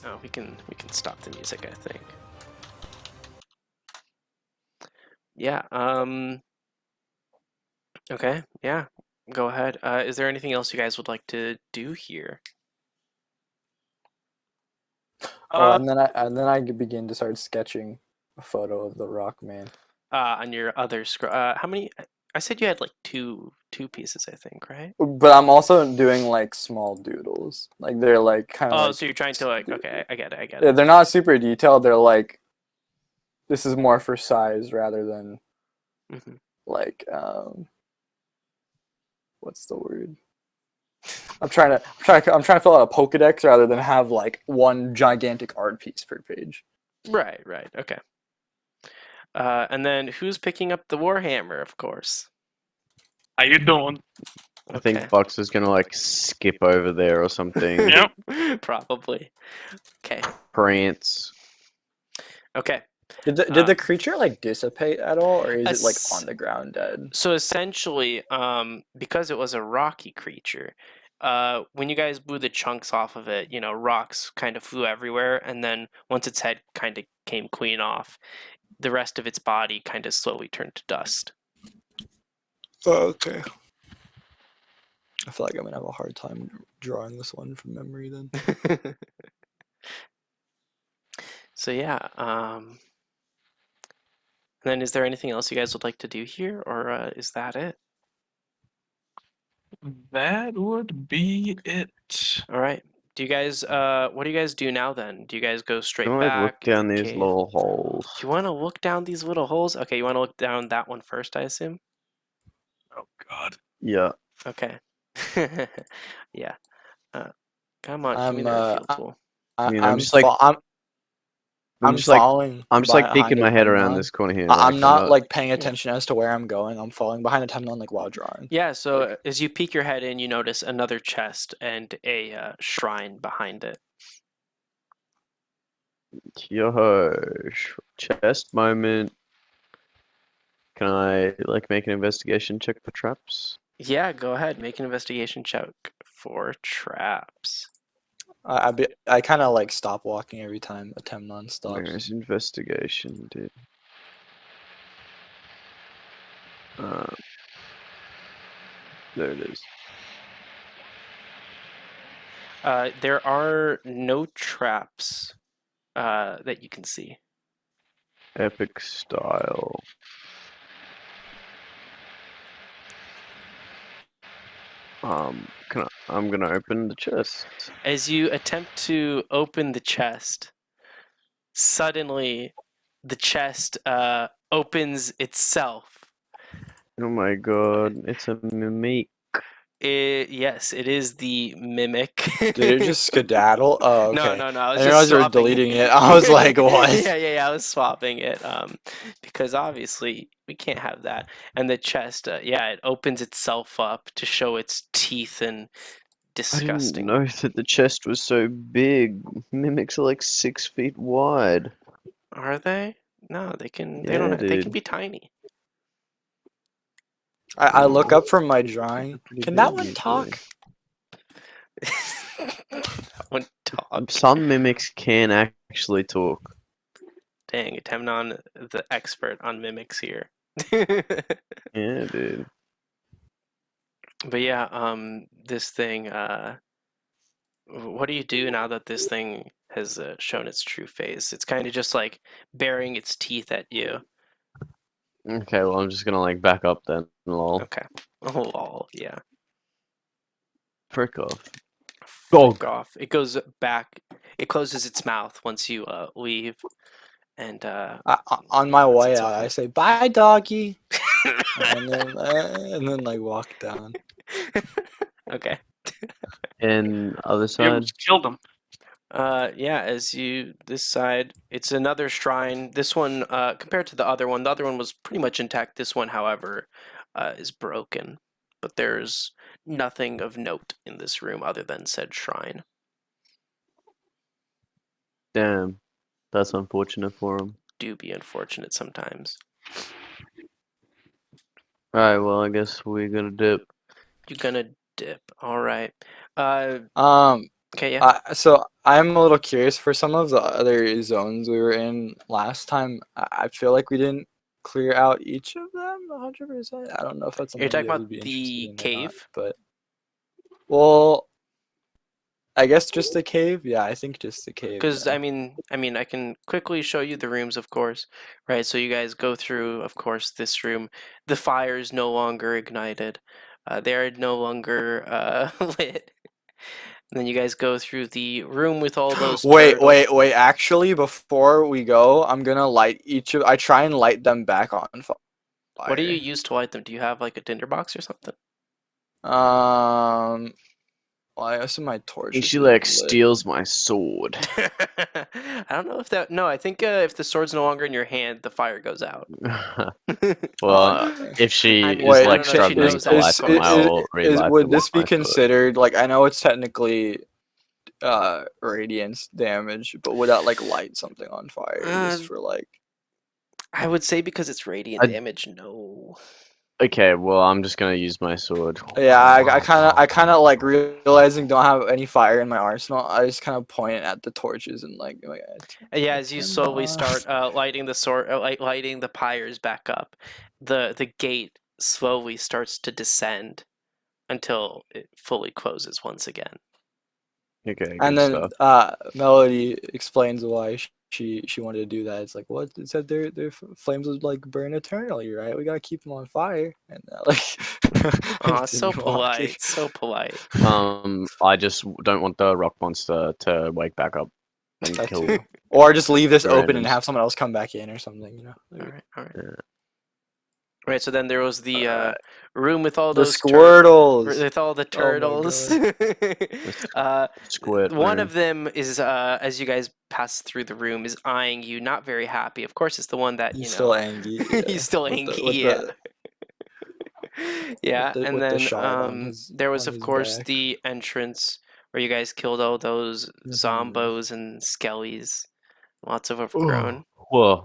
Oh, we can stop the music, I think. Yeah, okay, yeah. Go ahead. Is there anything else you guys would like to do here? And then I begin to start sketching a photo of the rock man. On your other scroll. How many? I said you had like two pieces, I think, right? But I'm also doing like small doodles. Like they're like kind of Oh, like so you're trying to like, okay, I get it. yeah, they're not super detailed. They're like this is more for size rather than Mhm. like what's the word? I'm trying to fill out a Pokedex rather than have like one gigantic art piece per page. Right, okay. And then who's picking up the Warhammer, of course? How you doing? I Okay. think Fox is gonna like skip over there or something. Yep. Probably. Okay. Prance. Okay. Did the creature like dissipate at all, or is it like Es- on the ground dead? So essentially, because it was a rocky creature, when you guys blew the chunks off of it, rocks kind of flew everywhere, and then once its head kind of came clean off, the rest of its body kind of slowly turned to dust. Oh, okay. I feel like I'm gonna have a hard time drawing this one from memory then. So yeah, and then is there anything else you guys would like to do here, or is that it? That would be it. All right. Do you guys, what do you guys do now then? Do you guys go straight Can I back? look down the these cave? little holes? Do you want to look down these little holes? Okay, you want to look down that one first, I assume? Oh God. Yeah. Okay. Yeah. Come on, give me I'm the reveal tool. I mean, I'm falling. I'm just like behind peeking a my head around Temnon. this corner here. I'm Like, not like paying attention as to where I'm going. I'm falling behind a Temnon like while drawing. Yeah, so Like- as you peek your head in, you notice another chest and a shrine behind it. yo, chest moment. Can I like make an investigation check for traps? Yeah, go ahead. Make an investigation check for traps. I kind of like stop walking every time a Temnon stops. Where's investigation, dude? There it is. There are no traps that you can see. Epic style. I'm gonna open the chest. As you attempt to open the chest, suddenly the chest opens itself. Oh my god, it's a mimic. Yes, it is the mimic. Did it just skedaddle? Oh, okay. No. I I was didn't just realize you were swapping deleting it. I was like, what? Yeah. I was swapping it because obviously we can't have that. And the chest, it opens itself up to show its teeth and I didn't disgusting. know that the chest was so big. Mimics are like 6 feet wide. Are they? No, they can. They Yeah, don't. They can dude. be tiny. I look up from my drawing. Pretty Can that big one usually. talk? That one talk. Some mimics can actually talk. Dang, Temnon, the expert on mimics here. Yeah, dude. But yeah, this thing. What do you do now that this thing has shown its true face? It's kind of just like baring its teeth at you. Okay, well, I'm just gonna like back up then. Lol. Okay. Oh, lol, yeah. Frick off. Fuck off. It goes back. It closes its mouth once you leave, and On my That's way itself out, I up. say bye, doggy, and then like walk down. Okay. And other You side. almost killed him. Yeah, this side, it's another shrine. This one, compared to the other one was pretty much intact. This one, however, is broken. But there's nothing of note in this room other than said shrine. Damn, that's unfortunate for him. Do be unfortunate sometimes. Alright, well, I guess we gotta dip. You're gonna dip. All right. Okay, yeah. So I'm a little curious for some of the other zones we were in last time. I feel like we didn't clear out each of them 100%. I don't know if that's something You're talking you guys about would be the interested in or not, cave? but well, I guess just the cave. Yeah, I think just the cave. Because then. I mean, I can quickly show you the rooms, of course, right? So you guys go through, of course, this room. The fire is no longer ignited. They are no longer lit. And then you guys go through the room with all those Wait. turtles. Actually, before we go, I'm gonna light each of. I try and light them back on fire. What do you use to light them? Do you have like a tinderbox or something? Well, I guess my torch. And is she like lit. steals my sword. I don't know if that. No, I think if the sword's no longer in your hand, the fire goes out. Well, dang. if she I mean, is I like don't know if she struggling knows to that, light of them, course. I will relight would them this on be my foot. considered like I know it's technically radiance damage, but would that like light something on fire just for like? I would say because it's radiant I- damage, no. Okay, well, I'm just gonna use my sword. Yeah, I kind of like realizing don't have any fire in my arsenal. I just kind of point at the torches and like Yeah, as you slowly Timber. start lighting the sword, lighting the pyres back up, the gate slowly starts to descend until it fully closes once again. Okay, And good then stuff. Melody explains why she wanted to do that. It's like, what? It said their flames would like burn eternally, right? We gotta keep them on fire, and like Oh, so continue walking. polite, so polite. I just don't want the rock monster to wake back up and That kill. too. Or just leave this open and randoms. have someone else come back in or something, you know. All right, all right. Yeah. Right, so then there was the Alright. room with all The those Squirtles. with all the Oh my turtles. Squid One room. of them is, as you guys pass through the room, is eyeing you, not very happy. Of course, it's the one that He's you know. still angry. Yeah. He's still with angry. the, with Yeah. the Yeah, and with the then shard on his there was, of his course, back. the entrance where you guys killed all those Mhm. zombos and skellies. Lots of Oh, overgrown. well,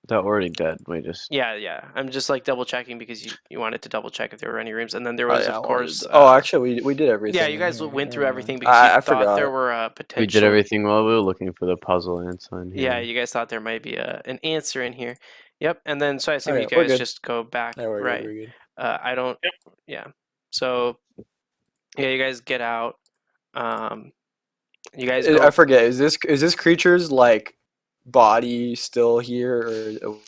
they're already dead. We just. Yeah, yeah. I'm just like double checking because you wanted to double check if there were any rooms, and then there Oh was, yeah, of course. actually we did everything. Yeah, you in guys here. went Never through mind. everything because you I thought there forgot. were We did potential. everything while we were looking for the puzzle answer in here. Yeah, you guys thought there might be an answer in here. Yep, and then so I assume Okay, you we're guys good. just go back, Yeah, we're right? good. We're good. I don't. Yep. Yeah. So yeah, you guys get out. You guys I go. forget. Is this creature's like body still here or?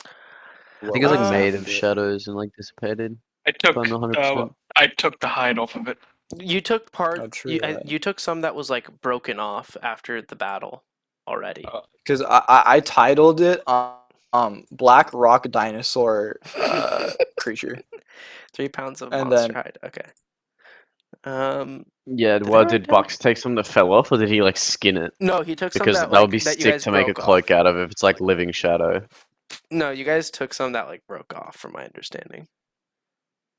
I think it's like Uh, made of shadows and like dissipated. I If I'm took 100%. I took the hide off of it. You took part. Oh, true that. You took some that was like broken off after the battle already. Because I titled it Black Rock Dinosaur creature. 3 pounds of And monster then hide. Okay. Yeah, Did well, I write did down? Bucks take some that fell off, or did he like skin it? No, he took some Because that that would be that you sick guys to make a broke cloak off. out of if it's like living shadow. No, you guys took some that like broke off, from my understanding.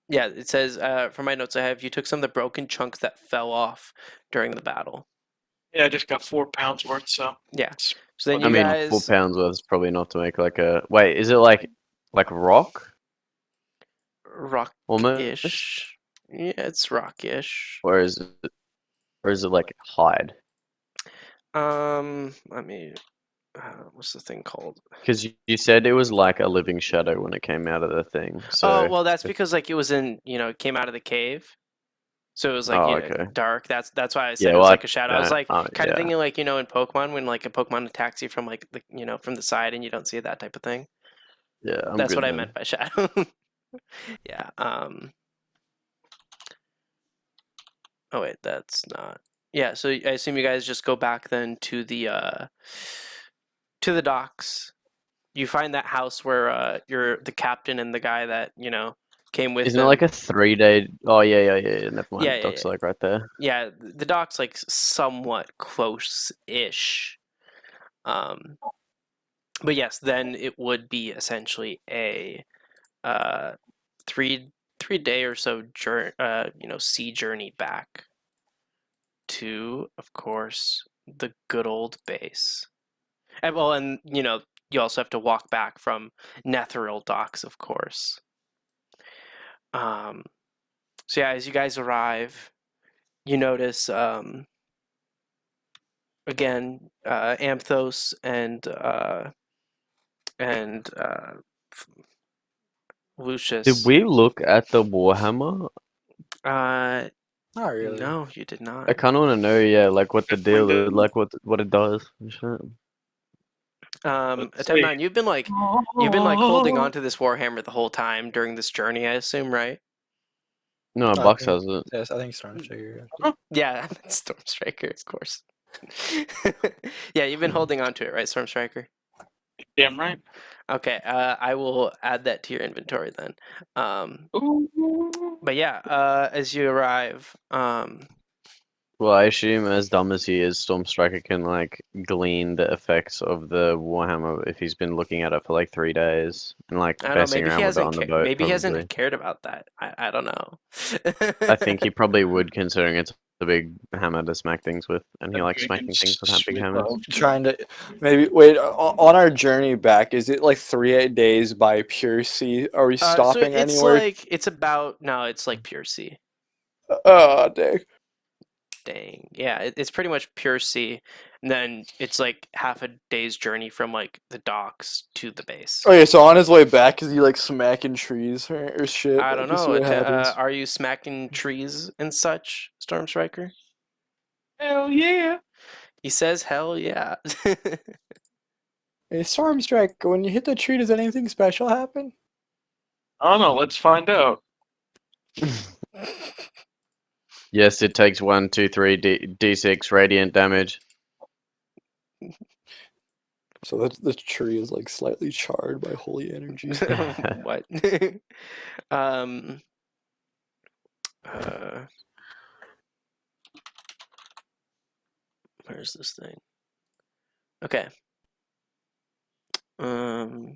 Yeah, it says from my notes I have you took some of the broken chunks that fell off during the battle. Yeah, I just got 4 pounds worth. So Yeah. it's So then I you mean, guys 4 pounds worth is probably enough to make like a. Wait, is it like rock almost, rock-ish. Yeah, it's rock-ish. or is it like hide? Let me. What's the thing called? Because you said it was like a living shadow when it came out of the thing. So. Oh well, that's because like it was in it came out of the cave, so it was like Oh, okay. dark. That's why I said Yeah, it was well, like a shadow. I was like kind yeah. of thinking like in Pokemon when like a Pokemon attacks you from like the from the side and you don't see it, that type of thing. Yeah, I'm That's good what I then. meant by shadow. Yeah. Oh wait, that's not. Yeah. So I assume you guys just go back then to the docks. You find that house where you're the captain and the guy that came with Isn't it them. like a 3-day? Oh yeah. Never mind. Yeah, yeah, Doc's yeah. like right there. Yeah, the dock's like somewhat close-ish. But yes, then it would be essentially a 3 day or so sea journey back to, of course, the good old base. And well, and you also have to walk back from Netheril docks, of course. So yeah, as you guys arrive, you notice again Amthos and Lucius. Did we look at the Warhammer? Not really. No, you did not. I kind of want to know, yeah, like what the Definitely deal is, didn't. like what it does. And shit. Let's Attempt see. 9, you've been like holding on to this warhammer the whole time during this journey, I assume, right? No, I Box think- has it. Yes, I think Stormstriker. Yeah, Stormstriker, of course. Yeah, you've been holding on to it, right, Stormstriker? Damn right. Okay, I will add that to your inventory then. Ooh. But yeah, as you arrive, Well, I assume as dumb as he is, Stormstriker can like glean the effects of the Warhammer if he's been looking at it for like 3 days and like I don't know, messing maybe he around with it hasn't on the boat. maybe he Probably. hasn't cared about that. I don't know. I think he probably would, considering it's a big hammer to smack things with, and he likes smacking things with that big hammer. Trying to maybe wait on our journey back. Is it like 3 days by pure sea? Are we So stopping it's anywhere? like it's like pure sea. Oh, dang. Dang. Yeah, it's pretty much pure sea. And then it's like half a day's journey from like the docks to the base. Okay, so on his way back, is he like smacking trees or shit? I don't Like, you see know. what happens? Are you smacking trees and such, Stormstriker? Hell yeah. He says, "Hell yeah." Hey, Stormstrike, when you hit the tree, does anything special happen? I don't know. Let's find out. Yes, it takes 1, 2, 3 d6 radiant damage. So the tree is like slightly charred by holy energy. What? uh, where's this thing? Okay. I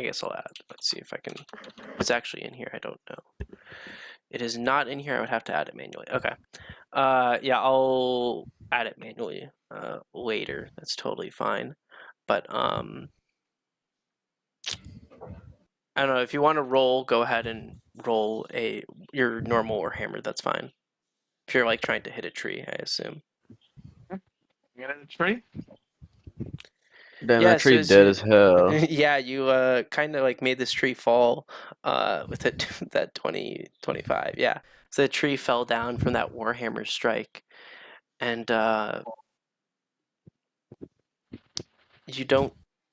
guess I'll add. Let's see if I can. It's actually in here. I don't know. It is not in here. I would have to add it manually. Okay. Yeah, I'll add it manually later. That's totally fine. But I don't know, if you want to roll, go ahead and roll your normal Warhammer. That's fine. If you're like trying to hit a tree, I assume. You got a tree? Damn, Yeah, that so tree as dead you- as hell. Yeah, you kind of like made this tree fall with that 2025. Yeah, so the tree fell down from that Warhammer strike, and you don't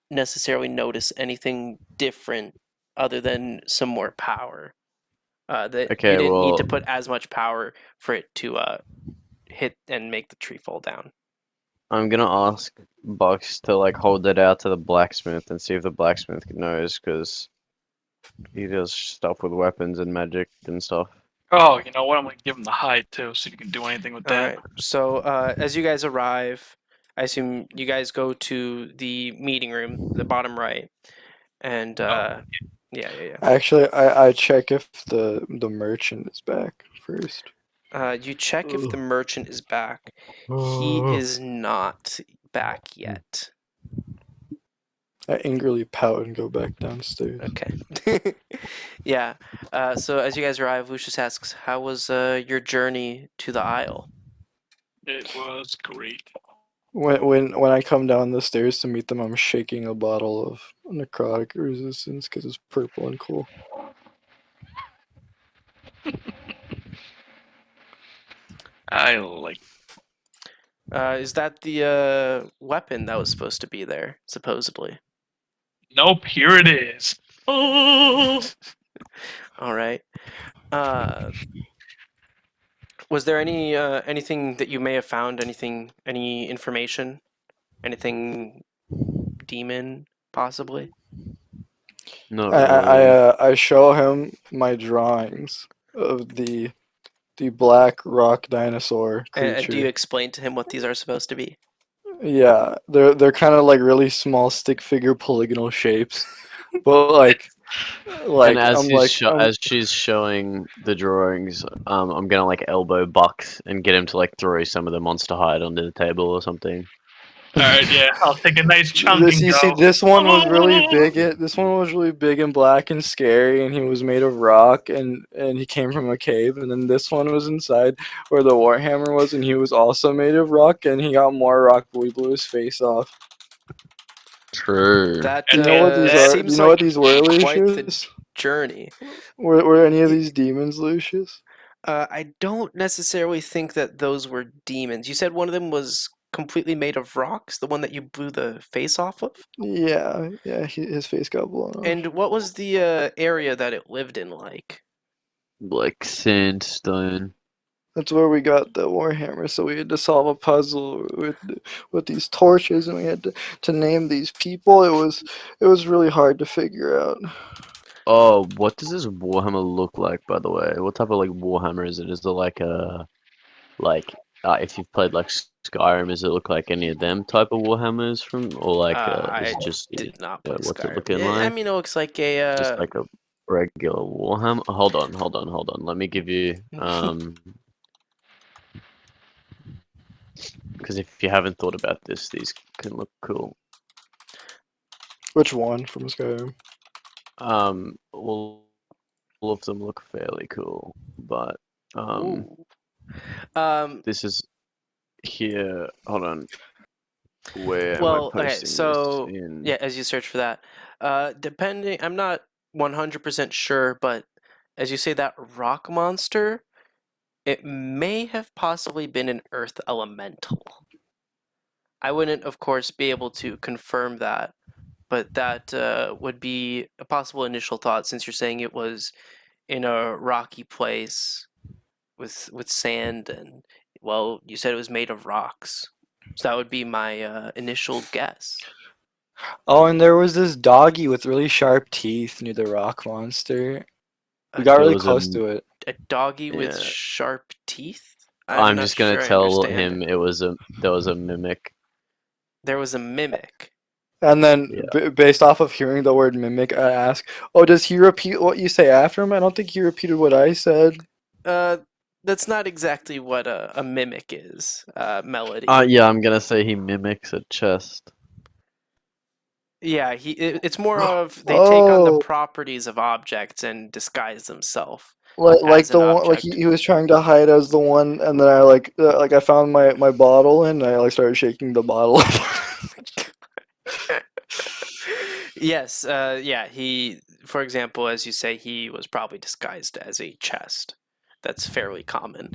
necessarily notice anything different other than some more power. That Okay, you didn't need to well- put as much power for it to hit and make the tree fall down. I'm gonna ask Box to like hold it out to the blacksmith and see if the blacksmith knows, because he does stuff with weapons and magic and stuff. Oh, you know what? I'm gonna give him the hide too, so you can do anything with All that. right. So as you guys arrive, I assume you guys go to the meeting room, the bottom right, and yeah. Actually, I check if the merchant is back first. You check if the merchant is back. He is not back yet. I angrily pout and go back downstairs. Okay. Yeah. So as you guys arrive, Lucius asks, "How was your journey to the Isle?" It was great. When I come down the stairs to meet them, I'm shaking a bottle of necrotic resistance because it's purple and cool. I like. Is that the weapon that was supposed to be there, supposedly? Nope. Here it is. Oh. All right. Was there anything that you may have found? Any information? Anything demon, possibly? Not really. I show him my drawings of the black rock dinosaur creature. And do you explain to him what these are supposed to be? Yeah, they're kind of like really small stick figure polygonal shapes, but like And as I'm like as she's showing the drawings, I'm gonna like elbow Bucks and get him to like throw some of the monster hide onto the table or something. All right. Yeah. I'll take a nice chunk this, and you go. see, this one was really big. This one was really big and black and scary, and he was made of rock, and he came from a cave. And then this one was inside where the warhammer was, and he was also made of rock, and he got more rock, but we blew his face off. True. That Do you know what these are? Do seems you know like what these were, quite the Lucius? journey. Were any of these demons, Lucius? I don't necessarily think that those were demons. You said one of them was completely made of rocks, the one that you blew the face off of? Yeah, his face got blown off. And what was the area that it lived in like? Like sandstone. That's where we got the warhammer. So we had to solve a puzzle with these torches, and we had to name these people. It was really hard to figure out. Oh, what does this Warhammer look like, by the way? What type of like Warhammer is it? Is it like a if you've played like Skyrim, does it look like any of them type of Warhammers from, or like is I it just did not play what's it Skyrim. looking I like? mean, it looks like Just a like a regular Warhammer. Hold on. Let me give you because if you haven't thought about this, these can look cool. Which one from Skyrim? All of them look fairly cool, but Ooh. this is here. Hold on. Where am I Well, okay, posting so this in? yeah, as you search for that, depending, I'm not 100% sure, but as you say, that rock monster, it may have possibly been an earth elemental. I wouldn't, of course, be able to confirm that, but that would be a possible initial thought since you're saying it was in a rocky place with sand and, well, you said it was made of rocks. So that would be my initial guess. Oh, and there was this doggy with really sharp teeth near the rock monster. We A got There really was close to it. A doggy with Yeah. sharp teeth? I'm not just gonna sure I tell understand. him there was a mimic. There was a mimic. And then, Yeah. based off of hearing the word mimic, I ask, "Oh, does he repeat what you say after him?" I don't think he repeated what I said. That's not exactly what a mimic is, Melody. Yeah, I'm gonna say he mimics a chest. Yeah, it's more of they take on the Oh, properties of objects and disguise themselves like as the an one, like object. he was trying to hide as the one, and then I I found my bottle, and I started shaking the bottle. Yes, yeah, for example, as you say, he was probably disguised as a chest. That's fairly common.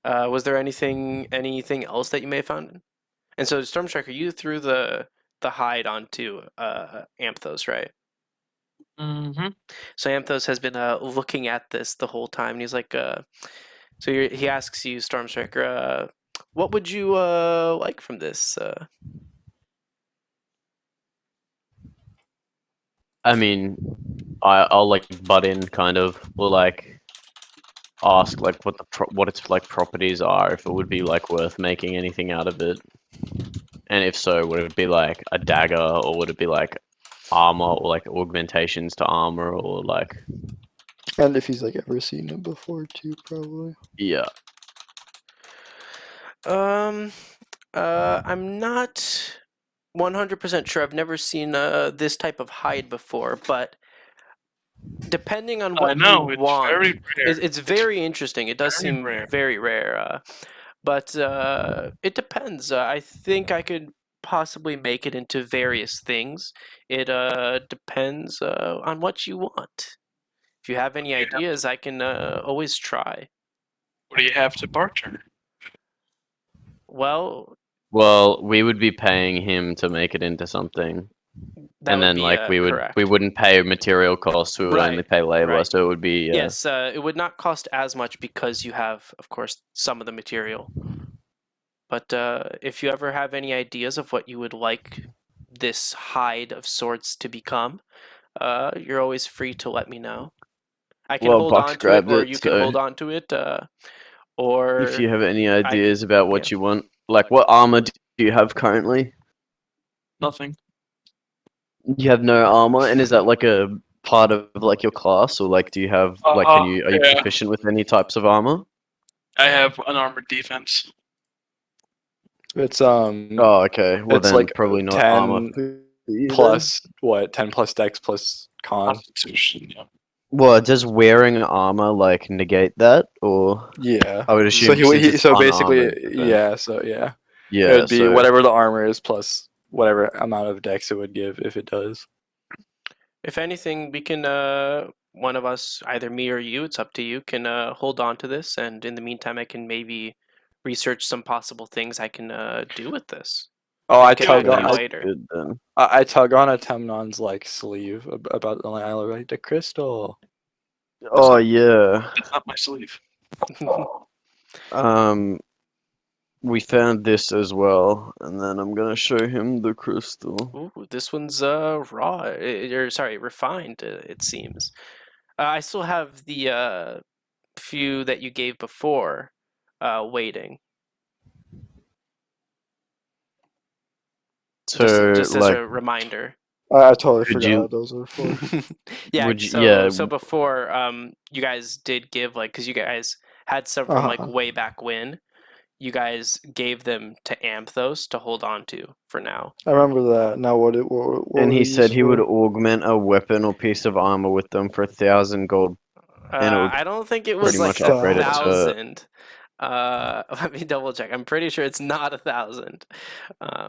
Was there anything else that you may have found? And so, Storm Striker, you threw the hide onto Amthos, right? Mm-hmm. So Amthos has been looking at this the whole time, and he's like, he asks you, Storm Striker, what would you like from this? I mean, I'll like butt in kind of, or like ask like what its like properties are, if it would be like worth making anything out of it, and if so, would it be like a dagger, or would it be like armor, or like augmentations to armor, or like And if he's like ever seen it before too, probably. yeah. I'm not 100% sure. I've never seen this type of hide before, but depending on I what know, you it's want, very rare. it's very interesting. It does very seem rare. very rare, but it depends. I think I could possibly make it into various things. It depends on what you want. If you have any ideas, I can always try. What do you have to barter? Well, Well, we would be paying him to make it into something, that and would then be like we correct. wouldn't pay material costs. We would only Right, pay labor, right. so it would be Yes, it would not cost as much because you have, of course, some of the material. But if you ever have any ideas of what you would like this hide of sorts to become, you're always free to let me know. I can Well, hold Bucks on to it, grabbed or it, you can so hold on to it, if you or have any I can. ideas about what Yeah. you want, like what armor do you have currently? Nothing. You have no armor, and is that like a part of like your class, or like do you have like are you Yeah. proficient with any types of armor? I have unarmored defense. It's Oh, okay. Well, it's then like probably not armor 10 for you then. plus what? 10 plus dex plus con. Constitution, yeah. Well, does wearing armor like negate that, or Yeah. I would So assume since it's so basically, unarmored, then yeah. So yeah, it yeah. would be So whatever the armor is plus whatever amount of dex it would give if it does. If anything, we can one of us, either me or you, it's up to you, can hold on to this, and in the meantime, I can maybe research some possible things I can do with this. Oh, I Get tug back to on. you Sounds later. good then. I tug on Atemnon's like sleeve about the like the crystal. Oh yeah. It's not my sleeve. We found this as well, and then I'm gonna show him the crystal. Ooh, this one's raw, or sorry, refined. It seems. I still have the few that you gave before, waiting. So Just as like, a reminder. I totally Could forgot you- what those were for. Yeah. Would you- So yeah. so before, you guys did give like, because you guys had some from like Uh-huh. way back when. You guys gave them to Amthos to hold on to for now. I remember that. Now what and were he they said used he would for? augment a weapon or piece of armor with them for 1,000 gold. And it would I don't think it pretty was like much upgrade it to- 1,000. Let me double check. I'm pretty sure it's not 1,000.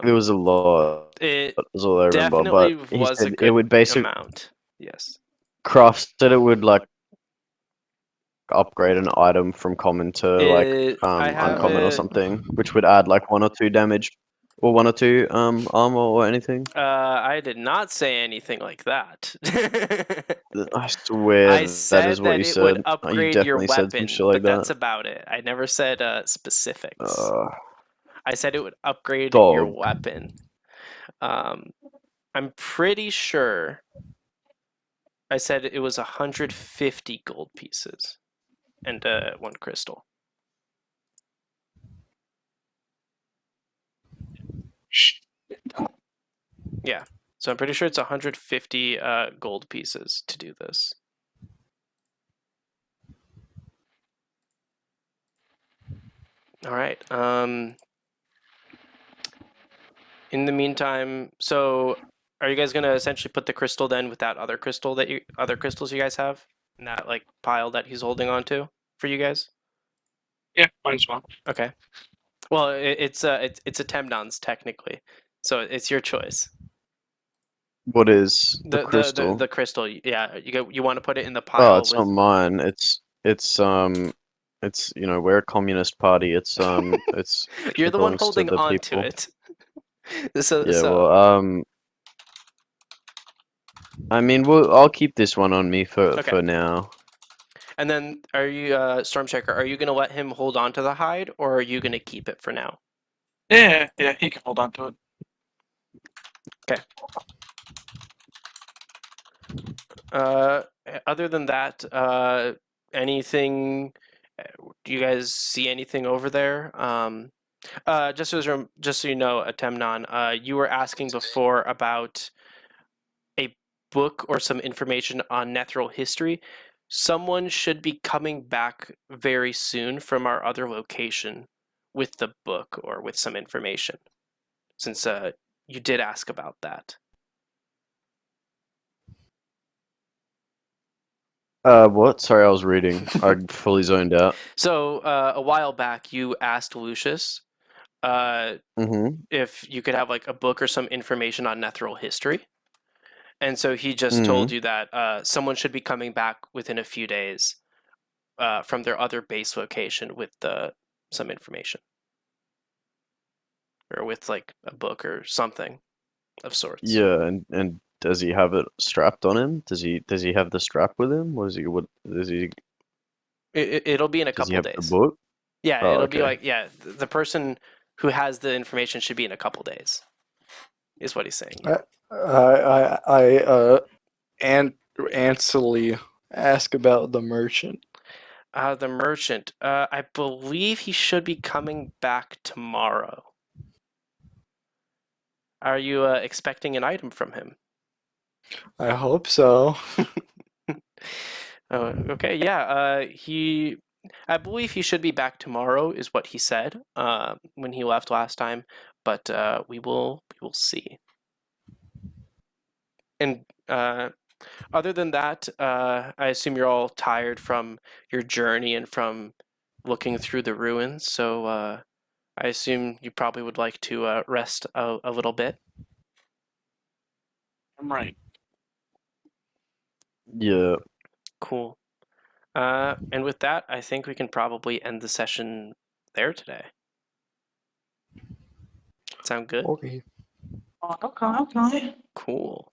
It was a lot. It That's all I remember. definitely But he was a said it good would basically amount. Yes. Croft said it would like upgrade an item from common to like I have uncommon or it. something, which would add like 1 or 2 damage, or 1 or 2 armor or anything. I did not say anything like that. I swear I that said is what that you it said. would You upgrade your definitely said some weapon, shit like but that's that. about it. I never said specifics. I said it would upgrade your Dog. weapon. I'm pretty sure I said it was 150 gold pieces and 1 crystal. Shh. Yeah. So I'm pretty sure it's 150 gold pieces to do this. All right. In the meantime, so are you guys gonna essentially put the crystal then with that other crystals you guys have in that like pile that he's holding on to for you guys? Yeah, might as well. Okay. Well, it's a Temnon's technically, so it's your choice. What is the The crystal? the crystal, yeah. You want to put it in the Oh, pile it's with. not mine. It's we're a communist party. It's You're it the one belongs to holding the on to people. it. So Yeah, so well, I mean, I'll keep this one on me for Okay. now. And then are you Stormshaker, are you gonna let him hold on to the hide, or are you gonna keep it for now? Yeah, he can hold on to it. Other than that, anything? Do you guys see anything over there? Just so you know, Temnon, you were asking before about a book or some information on Netheril history. Someone should be coming back very soon from our other location with the book or with some information, since you did ask about that. What? Sorry, I was reading. I fully zoned out. So a while back, you asked Lucius Mm-hmm. if you could have like a book or some information on Netheril history. And so he just Mm-hmm. told you that someone should be coming back within a few days from their other base location with some information. Or with like a book or something of sorts. Yeah, and does he have it strapped on him? Does he have the strap with him? Or is he what? Does he It'll be in a does he couple have days. the book? Yeah, Oh, it'll be okay. like, yeah, the person who has the information should be in a couple days, is what he's saying. Yeah. Ansely ask about the merchant. The merchant, I believe he should be coming back tomorrow. Are you expecting an item from him? I hope so. Okay, yeah. I believe he should be back tomorrow, is what he said when he left last time. But we will see. And other than that, I assume you're all tired from your journey and from looking through the ruins. So I assume you probably would like to rest a little bit. I'm right. Yeah. Cool. And with that, I think we can probably end the session there today. Sound good? Okay. Okay. Cool.